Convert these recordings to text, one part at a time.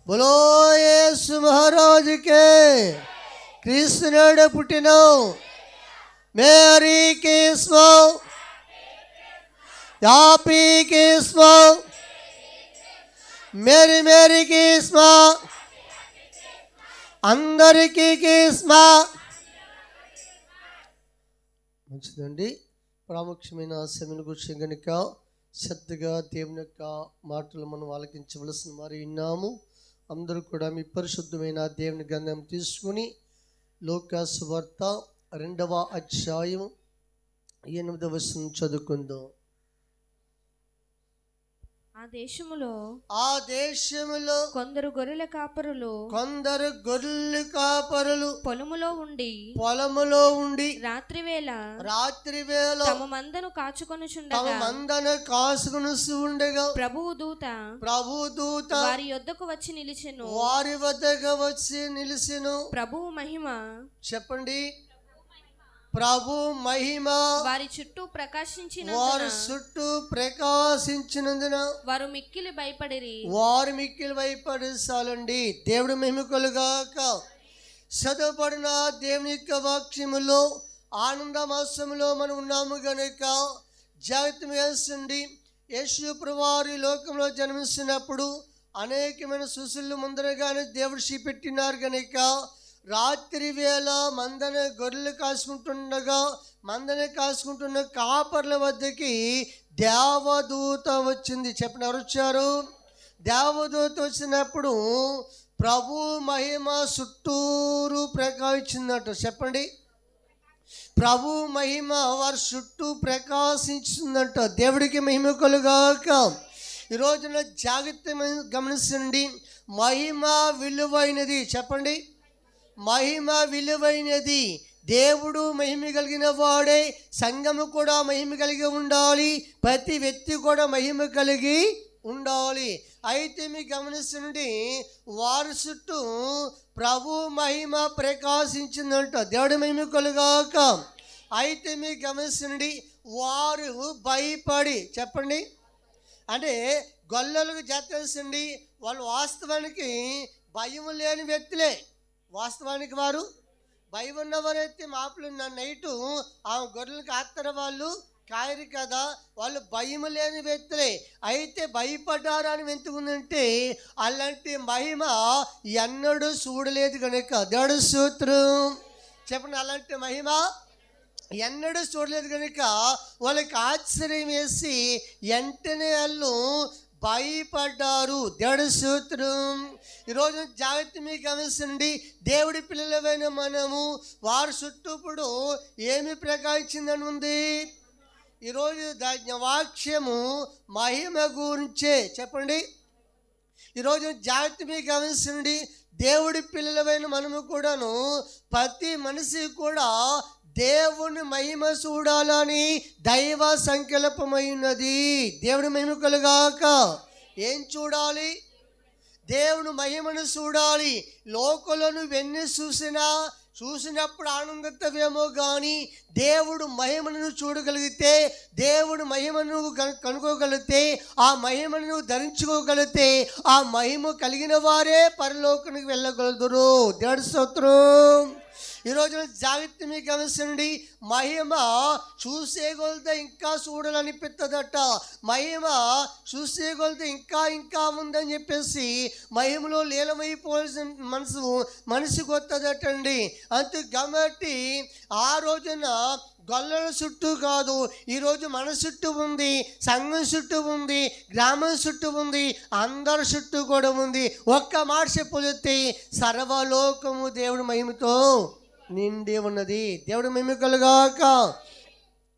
बोलो యేసు మహారాజుకే క్రీస్తునాడు పుట్టిన మేరీ కిస్మో యాపీ కిస్మో Mary Mary కిస్మో అందరికీ కిస్మో. మంచిదండి. ప్రాముఖ్యమైన సమయం గురించి కనుక శ్రద్ధగా దేవుని యొక్క మాటలు మనం ఆలకించవలసిన వారు విన్నాము. అందరూ కూడా మీ పరిశుద్ధమైన దేవుని గ్రంథం తీసుకుని లూకా సువార్త 2వ అధ్యాయం 8వ వచనం చదువుకుందాం. ఆ దేశములో కొందరు గొర్రెల కాపరులు పొలములో ఉండి రాత్రివేళ తమ మందను కాచుకొనుచుండగా ప్రభువు దూత వారి యొద్దకు వచ్చి నిలిచెను. ప్రభువు మహిమ, చెప్పండి, ప్రభు మహిమ వారి చుట్టూ ప్రకాశించినందున వారు మిక్కిలి భయపడి చాలండి. దేవుడు మహిమ కలుగాక. చదవబడిన దేవుని యొక్క వాక్యములో ఆనంద మాసములో మనం ఉన్నాము గనుక జాగ్రత్త వేసండి. యేసు ప్రభువారు లోకంలో జన్మించినప్పుడు అనేకమైన సూచనలు ముందరగానే దేవుడు చూపెట్టినారు గనుక రాత్రి వేళ గొర్రెలు కాసుకుంటున్న కాపర్ల వద్దకి దేవదూత వచ్చింది. చెప్పండి, ఎవరు వచ్చారు? దేవదూత వచ్చినప్పుడు ప్రభు మహిమ చుట్టూరు ప్రకాశించిందట. చెప్పండి, ప్రభు మహిమ వారి చుట్టూ ప్రకాశించిందంట. దేవుడికి మహిమ కలుగాక. ఈ రోజున జాగ్రత్త గమనించండి. మహిమ విలువైనది. చెప్పండి, మహిమ విలువైనది. దేవుడు మహిమ కలిగిన వాడే, సంఘము కూడా మహిమ కలిగి ఉండాలి, ప్రతి వ్యక్తి కూడా మహిమ కలిగి ఉండాలి. అయితే మీకు గమనించండి, వారి చుట్టూ ప్రభు మహిమ ప్రకాశించిందంట. దేవుడి మహిమ కలుగాక. అయితే మీకు గమనించండి, వారు భయపడి, చెప్పండి, అంటే గొల్లలకు చేతండి, వాళ్ళు వాస్తవానికి భయం లేని వ్యక్తులే. వాస్తవానికి వారు భయం ఉన్నవారైతే మాపులు నైటు ఆ గొర్రెలు కాస్తారు, వాళ్ళు కాయరు కదా, వాళ్ళు భయం లేని వ్యక్తులే. అయితే భయపడ్డారు అని ఎంతుందంటే అలాంటి మహిమ ఎన్నడూ చూడలేదు కనుక దేవుడు స్తోత్రం. చెప్పండి, అలాంటి మహిమ ఎన్నడూ చూడలేదు కనుక వాళ్ళకి ఆశ్చర్యం వేసి వెంటనే వాళ్ళు భయపడ్డారు. దేవుడి స్తోత్రం. ఈరోజు జాగ్రత్త మీకు గమనించండి. దేవుడి పిల్లలమైన మనము వారి చుట్టూ ఇప్పుడు ఏమి ప్రకాశించిందని ఉంది. ఈరోజు వాక్యము మహిమ గురించే. చెప్పండి, ఈరోజు జాగ్రత్త మీకు గమనించండి. దేవుడి పిల్లలమైన మనము కూడాను ప్రతి మనిషి కూడా దేవుని మహిమ చూడాలని దైవ సంకల్పమైనది. దేవుని మహిమ కలుగాక. ఏం చూడాలి? దేవుని మహిమను చూడాలి. లోకంలో వెన్ని చూసినప్పుడు ఆనందితవేమో కానీ దేవుడు మహిమను చూడగలిగితే, దేవుడు మహిమను కనుక్కోగలిగితే, ఆ మహిమను ధరించుకోగలిగితే ఆ మహిమ కలిగిన వారే పరలోకానికి వెళ్ళగలుగుతారు. దేవుడి స్తోత్రం. ఈరోజు జాగ్రత్త మీకు గమనించండి. మహిమ చూసేగొలితే ఇంకా చూడాలనిపిస్తుందట. మహిమ చూసేగొలితే ఇంకా ఉందని చెప్పేసి మహిమలో లీలమైపోవాల్సిన మనసుకు వస్తుందటండి. అంతే కాబట్టి ఆ రోజున గొల్లల చుట్టూ కాదు, ఈరోజు మన చుట్టూ ఉంది, సంఘం చుట్టూ ఉంది, గ్రామం చుట్టూ ఉంది, అందరి చుట్టూ కూడా ఉంది. ఒక్క మాట చెప్పొస్తే సర్వలోకము దేవుడి మహిమతో నిండి ఉన్నది. దేవుడి మహిమ కలుగాక.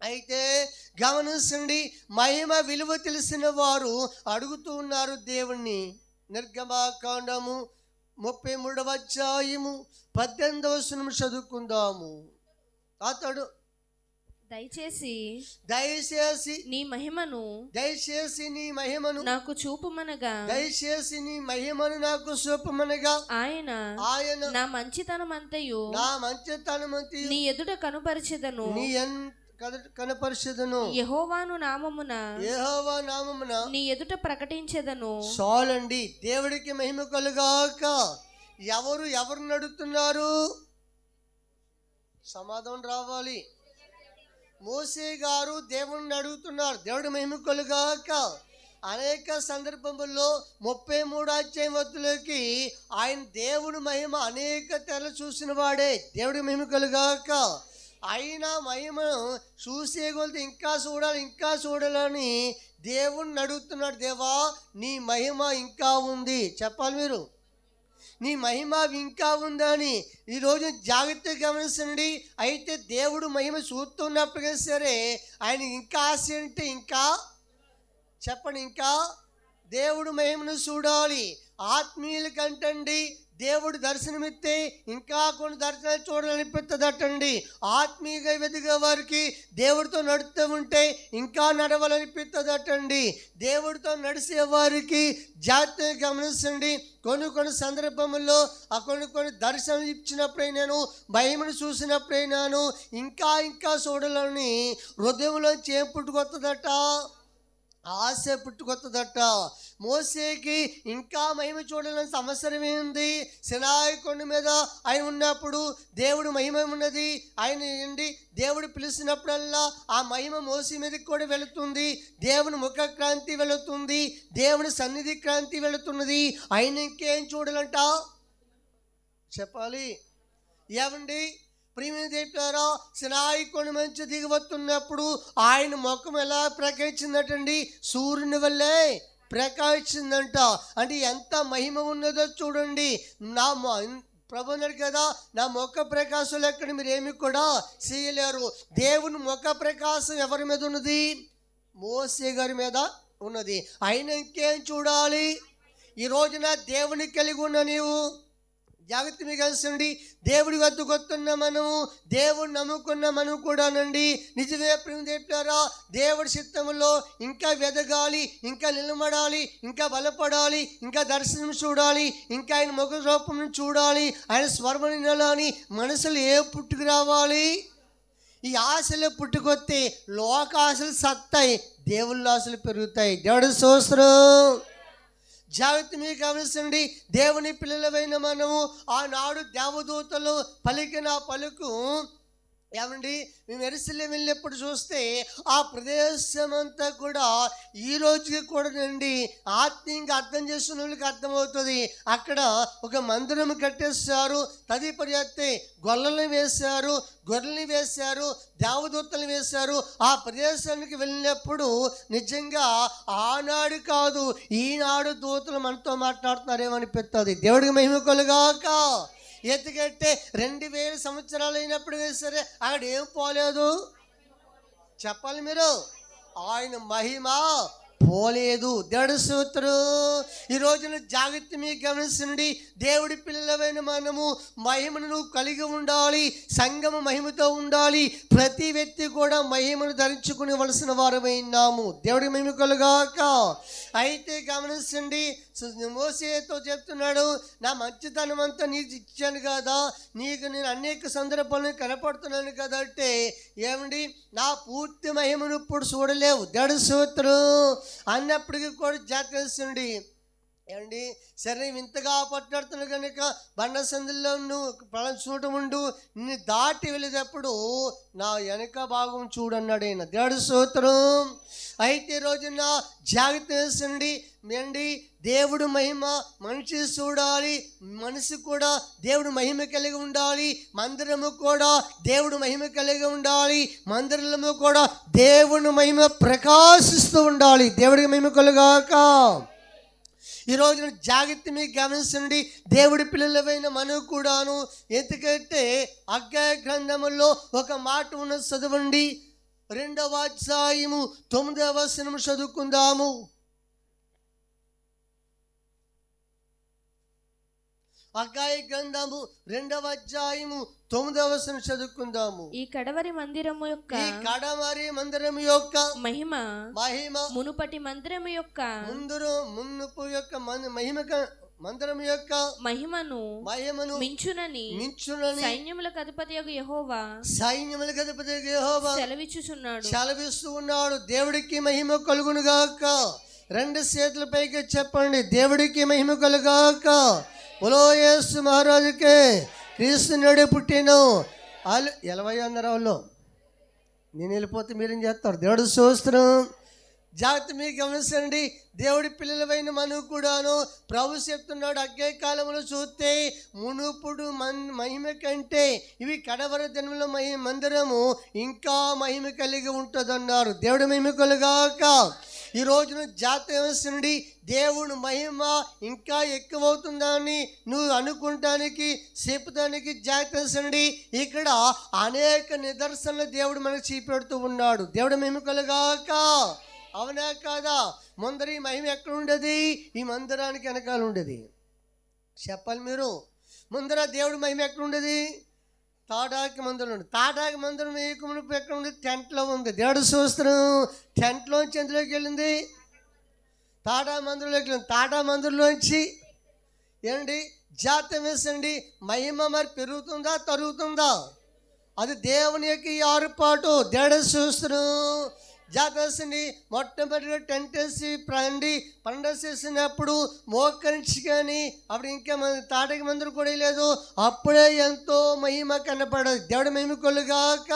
అయితే గమనించండి, మహిమ విలువ తెలిసిన వారు అడుగుతూ ఉన్నారు దేవుణ్ణి. నిర్గమకాండము 33వ అధ్యాయము 18వ వచనం చదువుకుందాము. అతడు దయచేసి నీ మహిమను నాకు చూపుమనగా దయచేసి నీ మహిమను నాకు చూపమనగా ఆయన నా మంచితనమంతయు నీ ఎదుట కనుపరిచెదను యెహోవా నామమున నీ ఎదుట ప్రకటించెదను. చాలండి. దేవుడికి మహిమ కలుగాక. ఎవరు నడుతున్నారు? సమాధానం రావాలి. మోసే గారు దేవుణ్ణి అడుగుతున్నారు, దేవుడి మహిమ కలుగాక. అనేక సందర్భముల్లో 33 అధ్యాయం వద్దులోకి ఆయన దేవుడి మహిమ అనేక తెరలు చూసిన వాడే. దేవుడి మహిమ కలుగాక. అయినా మహిమను చూసే కొలది ఇంకా చూడాలని దేవుణ్ణి అడుగుతున్నాడు. దేవా, నీ మహిమ ఇంకా ఉంది. చెప్పాలి మీరు, నీ మహిమ ఇంకా ఉందని. ఈరోజు జాగ్రత్తగా గమనించండి. అయితే దేవుడు మహిమ చూస్తున్నప్పటికీ సరే ఆయన ఇంకా ఆశ అంటే ఇంకా చెప్పండి, ఇంకా దేవుడు మహిమను చూడాలి. ఆత్మీయుల కంటండి దేవుడు దర్శనమిస్తే ఇంకా కొన్ని దర్శనాలు చూడాలనిపిస్తుందటండి. ఆత్మీయంగా వెదిగే వారికి దేవుడితో నడుస్తూ ఉంటే ఇంకా నడవాలనిపిస్తుందటండి. దేవుడితో నడిచే వారికి జాగ్రత్తగా గమనించండి. కొన్ని సందర్భముల్లో ఆ కొన్ని దర్శనం ఇచ్చినప్పుడైనాను, మహిమను చూసినప్పుడైనాను ఇంకా చూడాలని హృదయంలోంచి ఏం పుట్టుకొస్తుందట? ఆశ పుట్టుకొస్తుందట. మోసేకి ఇంకా మహిమ చూడాలని అవసరం ఏంది? సినాయి కొండ మీద ఆయన ఉన్నప్పుడు దేవుడు మహిమ ఉన్నది. ఆయన ఏంటి, దేవుడు పిలిచినప్పుడల్లా ఆ మహిమ మోసే మీదకి కూడా వెళుతుంది. దేవుని ముఖ క్రాంతి వెళుతుంది, దేవుని సన్నిధి క్రాంతి వెళుతున్నది. ఆయన ఇంకేం చూడాలంట? చెప్పాలి. ఏమండి ప్రియమైన దేవులారా, సినాయి కొండ మంచి దిగి వస్తున్నప్పుడు ఆయన ముఖం ఎలా ప్రకాశించిందటండి? సూర్యుని వల్లే ప్రకాశించిందంట. అంటే ఎంత మహిమ ఉన్నదో చూడండి. నా ప్రభు అన్నాడు కదా, నా ముఖ ప్రకాశం ఎక్కడ మీరు ఏమి కూడా చేయలేరు. దేవుని ముఖ ప్రకాశం ఎవరి మీద ఉన్నది? మోసే గారి మీద ఉన్నది. ఆయన ఇంకేం చూడాలి? ఈ రోజున దేవుని కలిగి ఉన్న నీవు జాగ్రత్త మీకు కలిసండి. దేవుడి వద్దకు వస్తున్న మనము, దేవుడు నమ్ముకున్న మనం కూడానండి. నిజమే ప్రేమ చెప్పారా, దేవుడి చిత్తములో ఇంకా వెదగాలి, ఇంకా నిలబడాలి, ఇంకా బలపడాలి, ఇంకా దర్శనం చూడాలి, ఇంకా ఆయన ముఖ రూపం చూడాలి, ఆయన స్వరమని వినాలని మనసులు ఏ పుట్టుకు రావాలి? ఈ ఆశలు పుట్టుకొస్తే లోక ఆశలు సత్తాయి, దేవుళ్ళ ఆశలు పెరుగుతాయి. దేవుడి స్తోత్రం. జాగ్రత్త మీకు గమనించండి. దేవుని పిల్లలమైన మనము ఆనాడు దేవదూతలు పలికిన పలుకు ఏమండి, మేము యెరూషలేము వెళ్ళినప్పుడు చూస్తే ఆ ప్రదేశం అంతా కూడా ఈ రోజుకి కూడా అండి ఆత్మీయంగా అర్థం చేసుకున్న వాళ్ళకి అర్థమవుతుంది. అక్కడ ఒక మందిరం కట్టేస్తారు, తదుపరి అయితే గొర్రెల్ని వేశారు, దేవదూతలు వేశారు. ఆ ప్రదేశానికి వెళ్ళినప్పుడు నిజంగా ఆనాడు కాదు ఈనాడు దూతలు మనతో మాట్లాడుతున్నారేమనిపిస్తుంది. దేవుడికి మహిమ కలుగాక. ఎందుకంటే 2000 సంవత్సరాలు అయినప్పుడు సరే అక్కడ ఏం పోలేదు? చెప్పాలి మీరు, ఆయన మహిమ పోలేదు. దేవుడి స్తోత్రం. ఈ రోజున జాగ్రత్త మీకు గమనించండి. దేవుడి పిల్లలమైన మనము మహిమను కలిగి ఉండాలి, సంఘము మహిమతో ఉండాలి. ప్రతి వ్యక్తి కూడా మహిమను ధరించుకునేవలసిన వారమైనాము. దేవుడి మహిమ కలుగాక. అయితే గమనించండి, మోసేతో చెప్తున్నాడు, నా మంచితనం అంతా నీకు ఇచ్చాను కదా, నీకు నేను అనేక సందర్భాలను కనపడుతున్నాను కదా అంటే ఏమండి, నా పూర్తి మహిమను ఇప్పుడు చూడలేవు. దేవుడి స్తోత్రం అన్నప్పటికీ కూడా జాగ్రత్త ఏమండి. సరే ఇంతగా పట్లాడుతున్నావు కనుక బండ సందుల్లో నువ్వు చూడటం ఉండు, నిన్ను దాటి వెళ్ళేటప్పుడు నా వెనక భాగం చూడన్నాడు ఆయన. దేవుడి స్తోత్రం. అయితే రోజున జాగ్రత్త వేసండి అండి. దేవుడు మహిమ మనిషి చూడాలి, మనసు కూడా దేవుడు మహిమ కలిగి ఉండాలి, మందిరము కూడా దేవుడు మహిమ కలిగి ఉండాలి, మందిరము కూడా దేవుని మహిమ ప్రకాశిస్తూ ఉండాలి. దేవుడికి మహిమ కలుగాక. ఈ రోజున జాగ్రత్త మీకు గమనించండి. దేవుడి పిల్లలమైన మనకు కూడాను, ఎందుకంటే అధ్యాయ గ్రంథములో ఒక మాట ఉన్నది, చదవండి. 2వ అధ్యాయము 9వ వచనం చదువుకుందాము. హగ్గయి గ్రంథము 2వ అధ్యాయము 9వ వచనం చదువుకుందాము. ఈ కడవరి మందిరము యొక్క మహిమ మునుపటి మందిరము యొక్క మందిరము యొక్క మహిమను మించునని సైన్యములకు అధిపతియగు యెహోవా సెలవిస్తూ ఉన్నాడు. దేవుడికి మహిమ కలుగును గాక. 2 చేతుల పైకి చెప్పండి, దేవుడికి మహిమ కలుగాక. బోలో యేసు మహారాజుకే. క్రీస్తు నడు పుట్టిను. వాళ్ళు 20 అన్నారు. వాళ్ళు నేను వెళ్ళిపోతే మీరేం చేస్తారు? దేవుడు స్తోత్రం. జాగ్రత్త మీకు గమనించండి. దేవుడి పిల్లలమైన మనకు కూడాను ప్రభు చెప్తున్నాడు, అగ్గే కాలంలో చూస్తే మునుపుడు మహిమ కంటే ఇవి కడవర దినముల మందిరము ఇంకా మహిమ కలిగి ఉంటుంది అన్నారు. దేవుడి మహిమ కలుగాక. ఈ రోజున జాగ్రత్త, దేవుని మహిమ ఇంకా ఎక్కువవుతుందని నువ్వు అనుకుంటానికి చెప్పుతానికి జాగ్రత్త. ఇక్కడ అనేక నిదర్శనలు దేవుడు మనకు చూపెడుతూ ఉన్నాడు. దేవుడి మహిమ కలుగాక. అవునా కాదా? ముందర ఈ మహిమ ఎక్కడ ఉండేది? ఈ మందిరానికి వెనకాల ఉండేది. చెప్పాలి మీరు. ముందర దేవుడి మహిమ ఎక్కడ ఉండేది? తాటాకి మందిరం ఉంది. తాటాకి మందిరం మునుపు ఎక్కడ ఉంది? టెంట్లో ఉంది. దేవుడు చూస్తున్నాం. టెంట్లోంచి ఎందులోకి వెళ్ళింది? తాటా మందిరంలోకి వెళ్ళింది. తాటా మందిరంలోంచి ఏంటి జాతం వేసండి. మహిమ మరి పెరుగుతుందా తరుగుతుందా? అది దేవుని యొక్క ఏర్పాటు. దేవుడు చూస్తున్నాం. జాతరసింది. మొట్టమొదటిగా టెంట్ వేసి పండుగ చేసినప్పుడు మోకరించి కానీ అప్పుడు ఇంకా తాటకి మందిరం కూడా లేదు. అప్పుడే ఎంతో మహిమ కనపడదు. దేవుడి మహిమ కొలుగాక.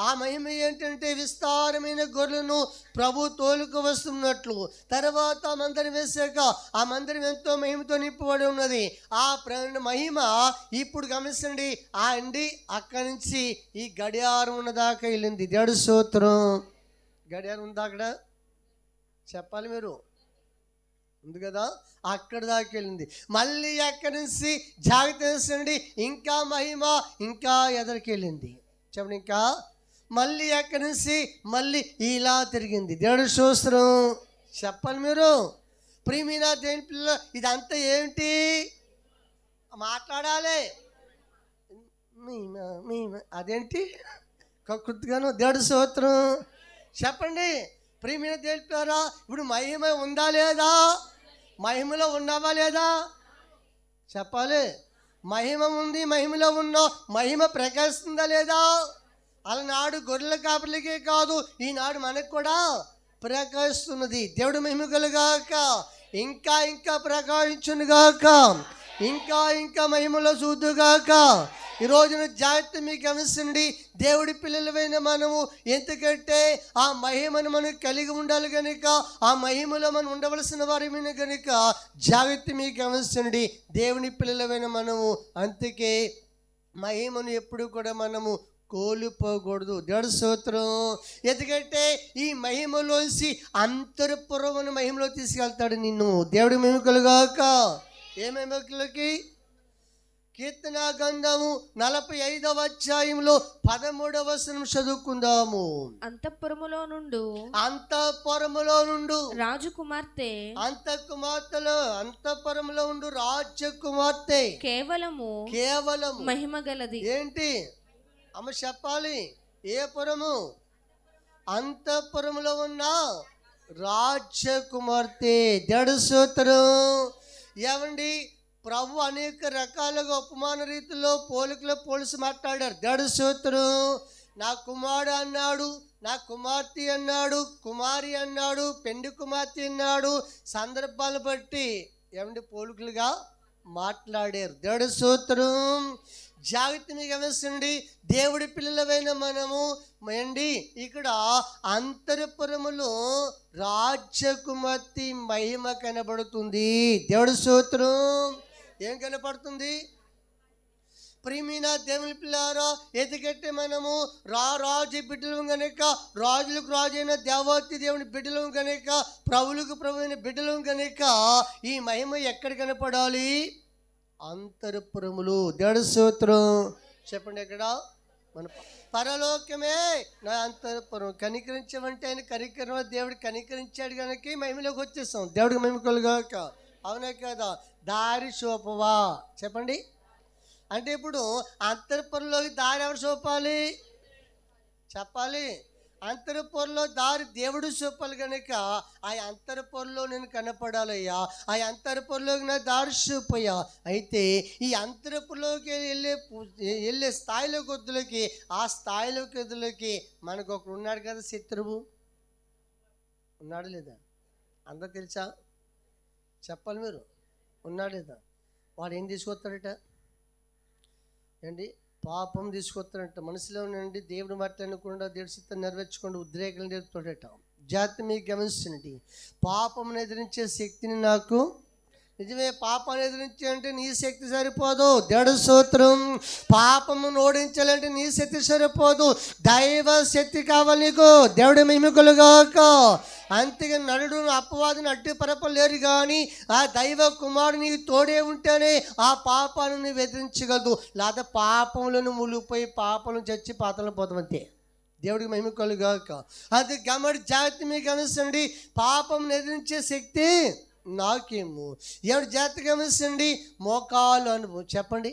ఆ మహిమ ఏంటంటే విస్తారమైన గొర్రెలను ప్రభు తోలుకు వస్తున్నట్లు. తర్వాత మందిరం వేసాక ఆ మందిరం ఎంతో మహిమతో నింపబడి ఉన్నది. ఆ మహిమ ఇప్పుడు గమనించండి. అక్కడి నుంచి ఈ గడియారం ఉన్న దాకా వెళ్ళింది. దేవుడి స్తోత్రం. గడియారం ఉందా అక్కడ? చెప్పాలి మీరు. ఉంది కదా? అక్కడ దాకా వెళ్ళింది. మళ్ళీ అక్కడి నుంచి జాగ్రత్త, ఇంకా మహిమ ఇంకా ఎదరికి వెళ్ళింది. చెప్పండి. ఇంకా మళ్ళీ అక్కడి నుంచి మళ్ళీ ఇలా తిరిగింది. దేవుడు స్తోత్రం. చెప్పాలి మీరు. ప్రియమైన దేవుని పిల్లలు, ఇదంతా ఏంటి? మాట్లాడాలి. అదేంటి కృతిగాను? దేవుడు స్తోత్రం. చెప్పండి. ప్రియమైన దేవుని పిల్లరా, ఇప్పుడు మహిమ ఉందా లేదా? మహిమలో ఉన్నావా లేదా? చెప్పాలి. మహిమ ఉంది. మహిమలో ఉన్నా మహిమ ప్రకాశిస్తుందా లేదా? అలనాడు గొర్రెల కాపర్లకే కాదు, ఈనాడు మనకు కూడా ప్రకాశిస్తున్నది. దేవుడు మహిమ కలుగాక. ఇంకా ఇంకా ప్రకాశించునుగాక. ఇంకా ఇంకా మహిమలో చూద్దుగాక. ఈ రోజున జాగ్రత్త మీకు గమనించండి. దేవుడి పిల్లలమైన మనము ఎందుకంటే ఆ మహిమను మనం కలిగి ఉండాలి కనుక, ఆ మహిమలో మనం ఉండవలసిన వారమైన కనుక జాగ్రత్త మీకు గమనించండి. దేవుని పిల్లలమైన మనము అందుకే మహిమను ఎప్పుడు కూడా మనము కోల్పోకూడదు. దేవుడి స్తోత్రం. ఎందుకంటే ఈ మహిమలోంచి అంతఃపురమున మహిమలో తీసుకెళ్తాడు నిన్ను. దేవుడి మహిమ కలుగాక. ఏ మహిమలోకి? కీర్తన గ్రంథము 45వ అధ్యాయంలో 13వ వచనం చదువుకుందాము. అంతఃపురములో నుండు రాజకుమార్తె అంతఃపురములో ఉండు రాజకుమార్తె కేవలము మహిమ గలది. ఏంటి అమ్మ చెప్పాలి? ఏ పురము? అంతఃపురములో ఉన్న రాజకుమార్తె. దేవుడి స్తోత్రం. ఏమండి, ప్రభు అనేక రకాలుగా ఉపమాన రీతిలో పోలికలో పోలిసి మాట్లాడారు. దేవుడి స్తోత్రం. నా కుమారుడు అన్నాడు, నా కుమార్తె అన్నాడు, కుమారి అన్నాడు, పెండి కుమార్తె అన్నాడు. సందర్భాలను బట్టి ఏమండి పోలికలుగా మాట్లాడారు. దేవుడి స్తోత్రం. జాగ్రత్తని గమనించండి. దేవుడి పిల్లలమైన మనము ఇక్కడ అంతఃపురములో రాజకుమార్తె మహిమ కనబడుతుంది. దేవుడి స్తోత్రం. ఏం కనపడుతుంది? ప్రియమైన దేవుని పిల్లారా, ఎందుకంటే మనము రాజు బిడ్డలం కనుక, రాజులకు రాజు అయిన దేవతి దేవుని బిడ్డలం కనుక, ప్రభువులకు ప్రభు అయిన బిడ్డలం కనుక ఈ మహిమ ఎక్కడ కనపడాలి? అంతఃపురములు. దేవుడి స్తోత్రం. చెప్పండి. ఎక్కడ? మన పరలోకమే నా అంతఃపురం. కనికరించమంటే ఆయన కనికరం. దేవుడు కనికరించాడు కనుక మహిమలోకి వచ్చేస్తాం. దేవుడికి మహిమ కలుగాక. అవునా కదా? దారి చూపవా చెప్పండి. అంటే ఇప్పుడు అంతఃపురంలోకి దారి ఎవరు చూపాలి చెప్పాలి? అంతఃపురంలో దారి దేవుడు చూపాలి కనుక ఆ అంతఃపురంలో నేను కనపడాలయ్యా, ఆ అంతఃపురంలోకి నా దారి చూపయ్యా. అయితే ఈ అంతఃపురంలోకి వెళ్ళే స్థాయిలో కొద్దులకి, ఆ స్థాయిలో కొద్దులకి మనకు ఒకడు ఉన్నాడు కదా, శత్రువు ఉన్నాడు లేదా? అందరూ తెలుసా? చెప్పాలి మీరు. ఉన్నాడు లేదా? వాడు ఏం తీసుకొస్తాడట ఏంటి? పాపం తీసుకొస్తాడంట. మనసులో నుండి దేవుడు మాట్లాడకుండా దేవుడి చిత్తం నెరవేర్చుకుండా ఉద్రేకలు నేర్పుతాడట. జాతి మీకు గమనించండి, పాపం ఎదిరించే శక్తిని నాకు నిజమే. పాపాన్ని ఎదిరించి అంటే నీ శక్తి సరిపోదు. దేవుడి స్తోత్రం. పాపమును ఓడించాలంటే నీ శక్తి సరిపోదు, దైవ శక్తి కావాలి నీకు. దేవుడి మహిమ కలుగాక. అంతేగా నరుడు అపవాదిని అడ్డు పరపలేరు, కానీ ఆ దైవ కుమారుడు నీకు తోడే ఉంటేనే ఆ పాపాన్ని నువ్వు ఎదిరించగలదు. లేదా పాపంలో మునిగిపోయి పాపంలో చచ్చి పాతలో పోతామంతే. దేవుడికి మహిమ కలుగాక. అది జాగ్రత్త మీకు గమనించండి, పాపం ఎదిరించే శక్తి నాకేమో. ఎవరి జాగ్రత్త గమనించండి, మోకాలు అనుభవం చెప్పండి.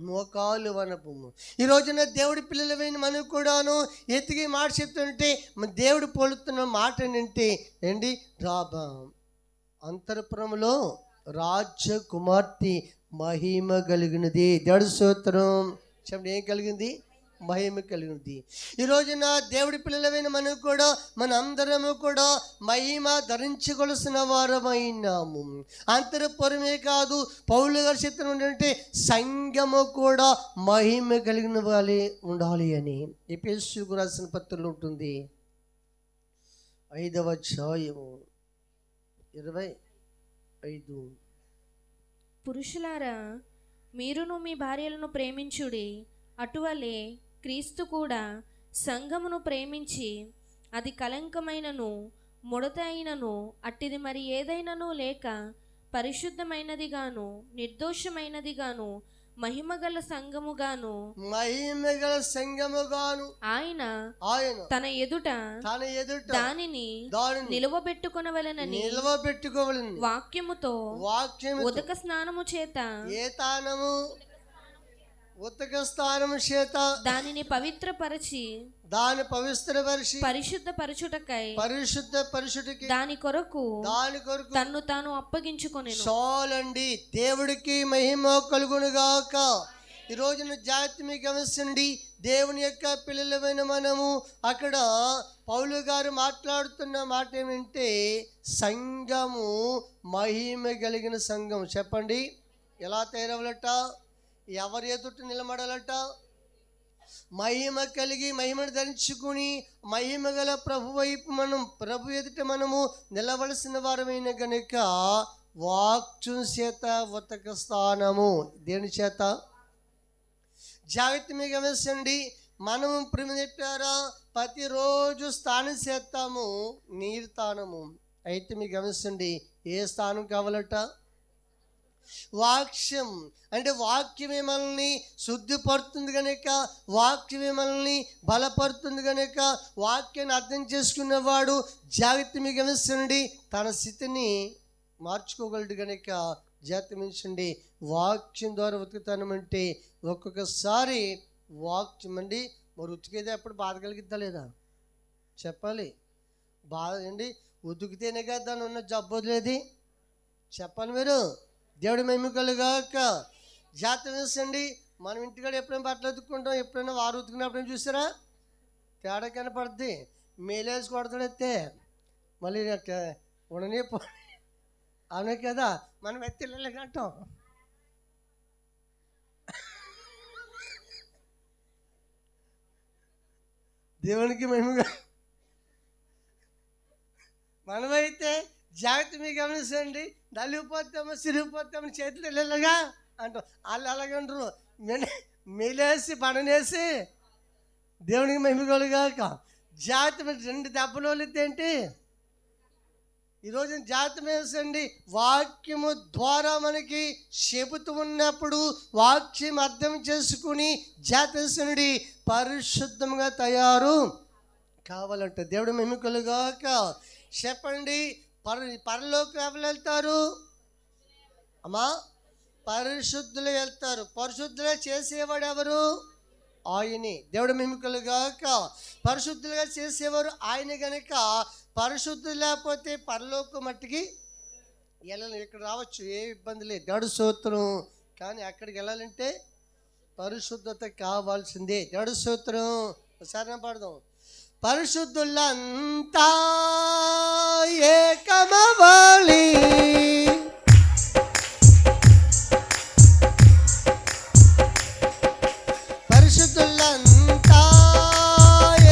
మోకాలు అనుభవం. ఈ రోజున దేవుడి పిల్లలమైన మనం కూడాను ఎత్తికి మాట చెప్తుంటే దేవుడు పోలుతున్న మాట ఏంటంటే ఏంటి? అంతఃపురములో రాజకుమార్తె మహిమ కలిగినది. దేవుడి స్తోత్రం. చెప్పండి, ఏం కలిగింది? మహిమ కలిగింది. ఈ రోజున దేవుడి పిల్లలమైన మనం కూడా, మన అందరము కూడా మహిమ ధరించవలసిన వారమైనాము. అంతఃపురమే కాదు, పౌలు గారి చిత్రం ఏంటంటే సంఘము కూడా మహిమ కలిగిన వాళ్ళే ఉండాలి అని ఎఫెసీయులకు రాసిన పత్రికలో ఉంటుంది. 5వ అధ్యాయము 25. పురుషులారా, మీరును మీ భార్యలను ప్రేమించుడి, అటువలే క్రీస్తు కూడా సంఘమును ప్రేమించి అది కళంకమైనను ముడత అయినను అట్టిది మరి ఏదైనను లేక పరిశుద్ధమైనదిగాను నిర్దోషమైనదిగాను మహిమగల సంఘముగాను ఆయన తన ఎదుట దానిని నిలవబెట్టుకొనవలెనని వాక్యముతో ఉదక స్నానము చేత ఉతక స్నానము చేత దానిని పవిత్రపరచి పరిశుద్ధపరచుటకై దాని కొరకు తన్ను తాను అప్పగించుకొనెను. చాలండి. దేవుడికి మహిమ కలుగునుగాక. ఈ రోజున జాతి మీకు గమనించండి, దేవుని యొక్క పిల్లలమైన మనము అక్కడ పౌలు గారు మాట్లాడుతున్న మాట ఏమంటే సంఘము మహిమ కలిగిన సంఘం. చెప్పండి, ఎలా తయారవ్వాలట? ఎవరి ఎదుట నిలబడాలట? మహిమ కలిగి మహిమను ధరించుకుని మహిమ గల ప్రభు వైపు ప్రభు ఎదుట మనము నిలవలసిన వారమైన కనుక వాక్చు చేత ఉతక స్నానము. దేని చేత? జాగ్రత్త మీకు గమనించండి, మనము చెప్పారా ప్రతిరోజు స్నానం చేస్తాము, నీరు తానము. అయితే మీకు గమనించండి, ఏ స్థానం కావాలట? వాక్యం. అంటే వాక్యమే మనల్ని శుద్ధిపడుతుంది కనుక, వాక్యమే మనల్ని బలపడుతుంది కనుక, వాక్యాన్ని అర్థం చేసుకున్నవాడు జాగ్రత్త మీకు గమనించండి తన స్థితిని మార్చుకోగలడు కనుక జాగ్రత్త మించండి. వాక్యం ద్వారా ఉతుకుతానమంటే ఒక్కొక్కసారి వాక్యం అండి. మరి ఉతికేది అప్పుడు బాధ కలిగిద్దా లేదా? చెప్పాలి. బాధ అండి, ఉతికితేనే కదా దాని ఉన్న జబ్బు వదిలేది. చెప్పాలి మీరు. దేవుడి మహిమ కలుగాక. జాగ్రత్త వేసండి. మనం ఇంటికాడ ఎప్పుడైనా బట్టలు ఉతుక్కుంటాం, ఎప్పుడైనా వారు ఉతుకున్నప్పుడు చూసారా తేడా కనపడుద్ది. మేలేసి కొడతాడైతే మళ్ళీ ఉండనే అవునే కదా, మనం ఎత్తిళ్ళకి అంటాం. దేవునికి మహిమగా. మనమైతే జాగ్రత్త మీకు గమనించండి, నలిగిపోతామో సిరిగిపోతామని చేతులు వెళ్ళగా అంటాం. వాళ్ళు అలాగంటారు, మేలేసి పడనేసి దేవునికి మహిమగలుగాక. జాగ్రత్త. 2 దెబ్బలు ఏంటి ఈరోజు? జాగ్రత్త వేసండి. వాక్యము ద్వారా మనకి చెబుతూ ఉన్నప్పుడు వాక్యం అర్థం చేసుకుని జాగ్రత్త పరిశుద్ధంగా తయారు కావాలంట. దేవుడు మహిమగలుగాక. చెప్పండి, పరలోకి ఎవరు వెళ్తారు? అమ్మా పరిశుద్ధులు వెళ్తారు. పరిశుద్ధులుగా చేసేవాడు ఎవరు? ఆయనే. దేవుడు మహిమకలుగాక. పరిశుద్ధులుగా చేసేవారు ఆయన గనుక పరిశుద్ధులు లేకపోతే పరలోక మట్టికి వెళ్ళాలి. ఇక్కడ రావచ్చు, ఏ ఇబ్బంది లేదు. దేవుడు స్తోత్రం. కానీ అక్కడికి వెళ్ళాలంటే పరిశుద్ధత కావాల్సిందే. దేవుడు స్తోత్రం. ఒకసారి పాడదాం. పరిశుద్ధులంతా ఏకమవ్వాలి, పరిశుద్ధులంతా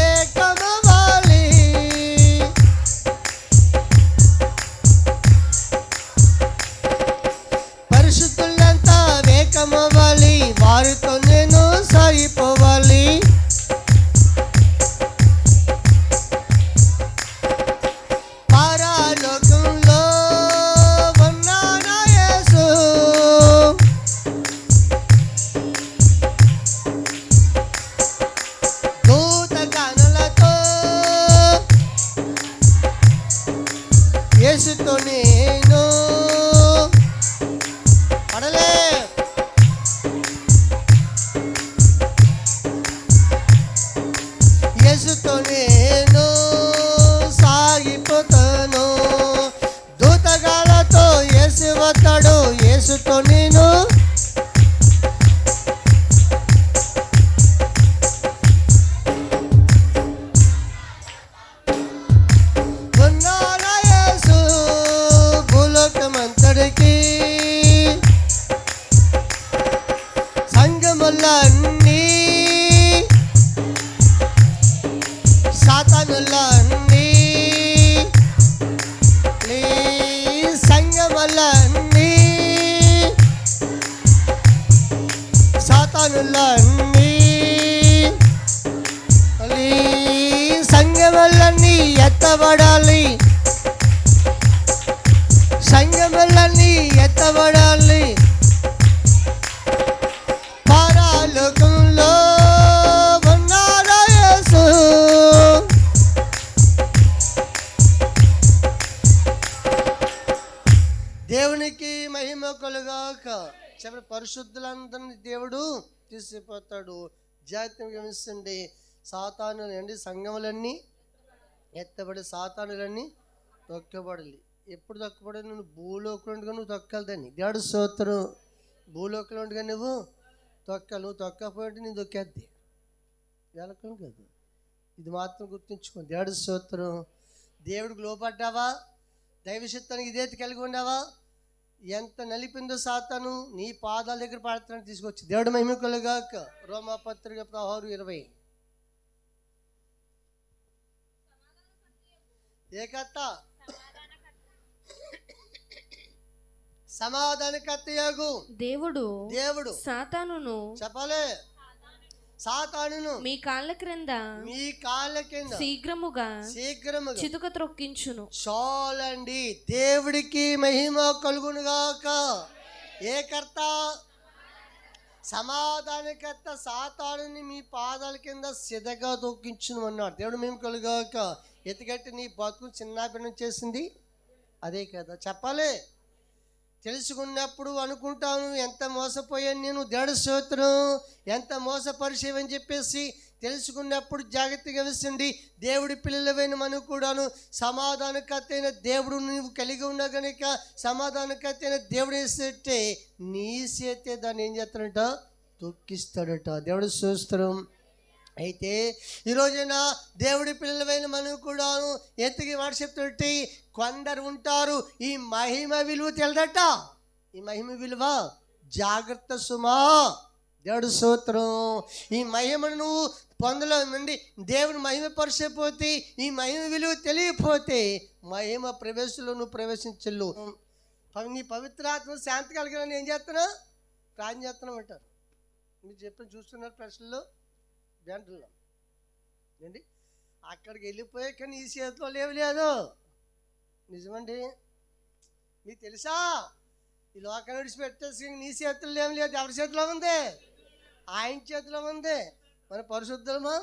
ఏకమవ్వాలి, పరిశుద్ధులంతా ఏకమవ్వాలి, వారితో నేను సాగిపోవాలి. పరలోకంలో ఉన్నాన యేసు, దూతగణాలతో యేసుతో నేను పడలే, యేసుతో నేను సాగిపోతాను. దూతగాలతో యేసు వస్తాడు, యేసుతో నేను ఉన్నాన యేసు భూలోకమంతటికి. సంగములన్నీ సాతానులన్నీ, సంగములన్నీ సాతానులన్నీ, సంగములన్నీ ఎత్తబడాలి, సంగములన్నీ ఎత్తబడాలి. పరలోకంలో ఉన్నాడు యేసు, దేవునికి మహిమ కలుగాక. చెప్పండి. పరిశుద్ధులందరినీ దేవుడు తీసుకుపోతాడు. జాగ్రత్తగా గమనించండి. సాతానులండి సంఘములన్నీ ఎత్తబడి సాతానులన్నీ తొక్కబడాలి. ఎప్పుడు తొక్కబడాలి? నువ్వు భూలోకంగా నువ్వు తొక్కలదని. దేవుడు స్తోత్రం. భూలోకంలో ఉండగా నువ్వు తొక్కలు, నువ్వు తొక్కపోతే నేను తొక్కేద్ది వెళ్ళకం కాదు. ఇది మాత్రం గుర్తుంచుకో. దేవుడు స్తోత్రం. దేవుడికి లోపడ్డావా? దైవ చిత్తానికి ఇదే కలిగి ఉన్నావా? ఎంత నలిపిందో సాతాను నీ పాదాల దగ్గర పడతానని తీసుకొచ్చి. దేవుడు మహిమ కలుగాక. రోమాపత్రిక 16:20. ఏకత్త సమాధానకర్తయగు దేవుడు దేవుడు సాతానును చెప్పాలి. సాతానును మీ కాళ్ళ క్రింద శీఘ్రముగా చితుక త్రొక్కించును. చాలండి. దేవుడికి మహిమ కలుగునుగాక. ఏ కర్త? సమాధానకర్త సాతానుని మీ పాదాల కింద సిదగా తొక్కించును అన్నాడు. దేవుడు మహిమ కలుగాక. ఎత్తుగట్టి నీ బతుకు చిన్నాభిన్నం చేసింది అదే కదా. చెప్పాలి. తెలుసుకున్నప్పుడు అనుకుంటాను ఎంత మోసపోయాను నేను. దేవుడి స్తోత్రం. ఎంత మోసపరిచేవని చెప్పేసి తెలుసుకున్నప్పుడు జాగ్రత్తగా గమనించండి. దేవుడి పిల్లలమైన మనం కూడాను సమాధానకర్త అయిన దేవుడు నువ్వు కలిగి ఉన్నా కనుక సమాధానకర్త అయిన దేవుడు వేసేటే నీ చేతే దాన్ని ఏం చేస్తాడంట? తొక్కిస్తాడట. దేవుడి స్తోత్రం. అయితే ఈరోజైనా దేవుడి పిల్లలమైన మనం కూడాను ఎత్తుకి మాట చెప్తుంటే కొందరు ఉంటారు ఈ మహిమ విలువ తెలదట. ఈ మహిమ విలువ జాగ్రత్త సుమా. దేవుడు స్తోత్రం. ఈ మహిమను నువ్వు పొందలేమండి. దేవుని మహిమ పరిచయపోతే ఈ మహిమ విలువ తెలియకపోతే మహిమ ప్రవేశంలో నువ్వు ప్రవేశించలు. నీ పవిత్రాత్మ శాంతి కలిగిన ఏం చేస్తున్నా? ప్రార్థన చేస్తున్నాం అంటారు. మీరు చెప్పిన చూస్తున్నారు ప్రశ్నలో గంటల్లో ఏంటి అక్కడికి వెళ్ళిపోయా కానీ ఈ చేతిలో లేదు. నిజమండి. మీకు తెలుసా ఈ లోకాన్ని విడిచిపెట్టేసి నీ చేతుల్లో ఏం లేదు. ఎవరి చేతిలో ఉంది? ఆయన చేతిలో ఉంది. మన పరిశుద్ధులమో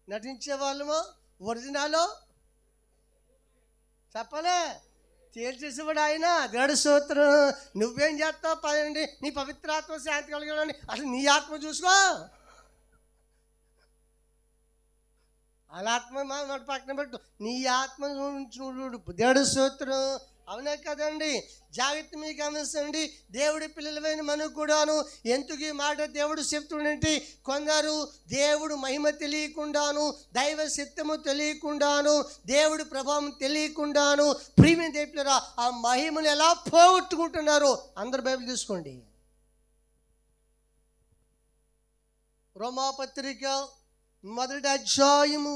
నటించే వాళ్ళమో ఒరిజినలో చెప్పలే తేల్చేసేవాడు ఆయన. దేవుడి స్తోత్రం. నువ్వేం చేస్తావు పదండి, నీ పవిత్రాత్మ శాంతి కలగాలని అసలు నీ ఆత్మ చూసుకో. వాళ్ళ ఆత్మ మాట పక్కన పెట్టు, నీ ఆత్మ చూడు. దేవుడి స్తోత్రం. అవునా కదండి? జాగ్రత్త మీకు గమనించండి. దేవుడి పిల్లలమైన మనకు కూడాను ఎందుకు ఈ మాట దేవుడు చెప్తుండంటే, కొందరు దేవుడు మహిమ తెలియకుండాను, దైవ చిత్తము తెలియకుండాను, దేవుడి ప్రభావం తెలియకుండాను ప్రియమైన దేవులారా ఆ మహిమను ఎలా పోగొట్టుకుంటున్నారు. అందరు బైబిల్ తీసుకోండి. రోమాపత్రిక 1వ అధ్యాయము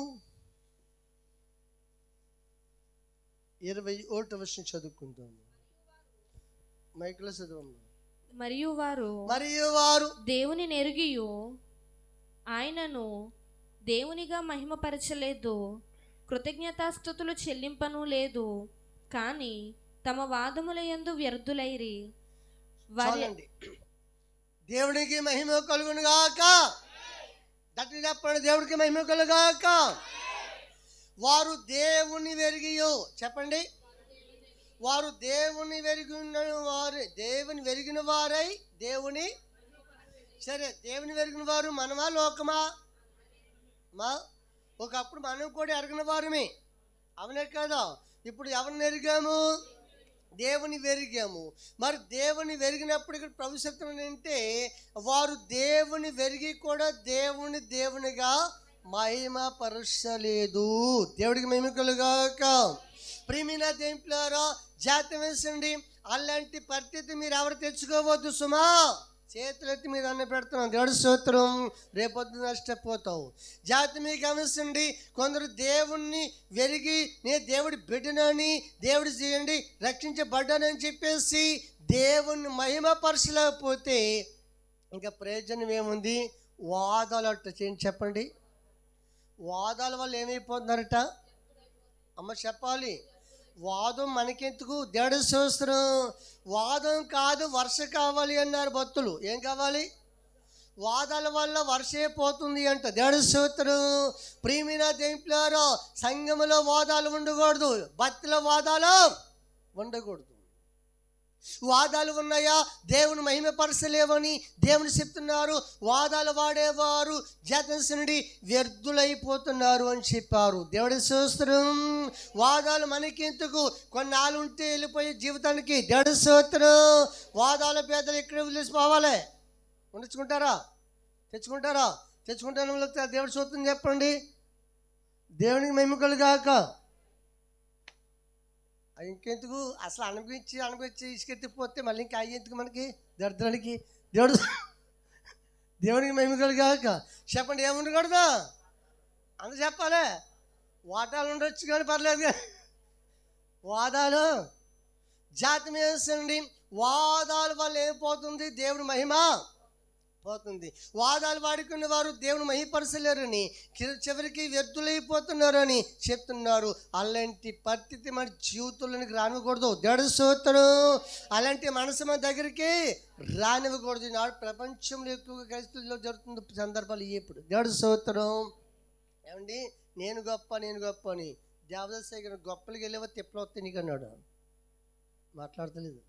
21వ వచనం చదువుకుందాము. మైకులో చదవమ్మా. మరియు వారు దేవుని నెరిగియు ఆయనను దేవునిగా మహిమపరచలేదు, కృతజ్ఞతాస్తుతులు చెల్లింపను లేదు, కానీ తమ వాదముల యందు వ్యర్థులైరి. దేవునికి మహిమ కలుగును గాక. దట్టి చెప్పండి, దేవుడికి మహిమ కలుగాక. వారు దేవుని వెరిగియో, చెప్పండి, వారు దేవుని దేవుని వెరిగిన వారై దేవుని, సరే దేవుని వెరిగిన వారు మనమా లోకమా? ఒకప్పుడు మనం కూడా ఎరగిన వారమే, అవునే కదా? ఇప్పుడు ఎవరిని ఎరిగాము? దేవుని వెరిగాము. మరి దేవుని వెరిగినప్పుడు ఇక్కడ ప్రభు చెప్తున్నాడు అంటే, వారు దేవుని వెరిగి కూడా దేవునిగా మహిమ పరచలేదు. దేవుడికి మహిమ కలుగాక. ప్రియమైన దేవులారా జాగ్రత్త వేసండి. అలాంటి పరిస్థితి మీరు ఎవరు తెచ్చుకోవద్దు సుమా. చేతులెత్తి మీరు అన్న పెడుతున్నాం. దేవుడి స్తోత్రం. రేపొద్దు నష్టపోతావు. జాగ్రత్త మీకు గమనించండి. కొందరు దేవుణ్ణి వెరిగి నేను దేవుడి బిడ్డనని, దేవుడి చేయండి రక్షించబడ్డానని చెప్పేసి దేవుణ్ణి మహిమ పరచలేకపోతే ఇంకా ప్రయోజనం ఏముంది? వాదాలు అట్ట చేయండి. చెప్పండి, వాదాల వల్ల ఏమైపోతున్నారట? అమ్మ చెప్పాలి. వాదం మనకెందుకు? దేవుడి స్తోత్రం. వాదం కాదు, వర్ష కావాలి అన్నారు భక్తులు. ఏం కావాలి? వాదాల వల్ల వర్షే పోతుంది అంట. దేవుడి స్తోత్రం. ప్రియమైన దేవులారా సంఘములో వాదాలు ఉండకూడదు, భక్తుల వాదాలు ఉండకూడదు. వాదాలు ఉన్నాయా? దేవుని మహిమపరచలేవని దేవుని చెప్తున్నారు. వాదాలు వాడేవారు జాతనుడి వ్యర్థులైపోతున్నారు అని చెప్పారు. దేవుడి స్తోత్రం. వాదాలు మనకెందుకు? కొన్నాళ్ళు ఉంటే వెళ్ళిపోయే జీవితానికి. దేవుడి స్తోత్రం. వాదాల పేదలు ఇక్కడ వదిలేసిపోవాలి. ఉంచుకుంటారా? తెచ్చుకుంటాను. దేవుడి స్తోత్రం చెప్పండి. దేవునికి మహిమ కలుగాక. ఇంకెందుకు? అసలు అనుభవించి ఇసుకెత్తిపోతే మళ్ళీ ఇంకా అయ్యేందుకు మనకి దరిద్రానికి? దేవునికి మహిమ కలుగాక. చెప్పండి, ఏముండకూడదు? అంత చెప్పాలి. వాదాలు ఉండొచ్చు కానీ పర్లేదు, కానీ వాదాలు జాతి వేసండి. వాదాల వల్ల ఏమైపోతుంది? దేవుని మహిమ పోతుంది. వాదాలు వాడుకునే వారు దేవుని మహిమపరచలేరని, చివరికి వ్యర్థులైపోతున్నారని చెప్తున్నారు. అలాంటి పరిస్థితి మన జీవితంలోనికి రానివ్వకూడదు. దేవుడి స్తోత్రం. అలాంటి మనసు మన దగ్గరికి రానివ్వకూడదు. నాడు ప్రపంచంలో ఎక్కువగా క్రైస్తవుల్లో జరుగుతున్న సందర్భాలు ఇప్పుడు. దేవుడి స్తోత్రం. ఏమండి, నేను గొప్ప అని దేవదాస గొప్పలకి వెళ్ళేవా తిప్పలు వస్తాయి నీకు అన్నాడు. మాట్లాడతలేదు.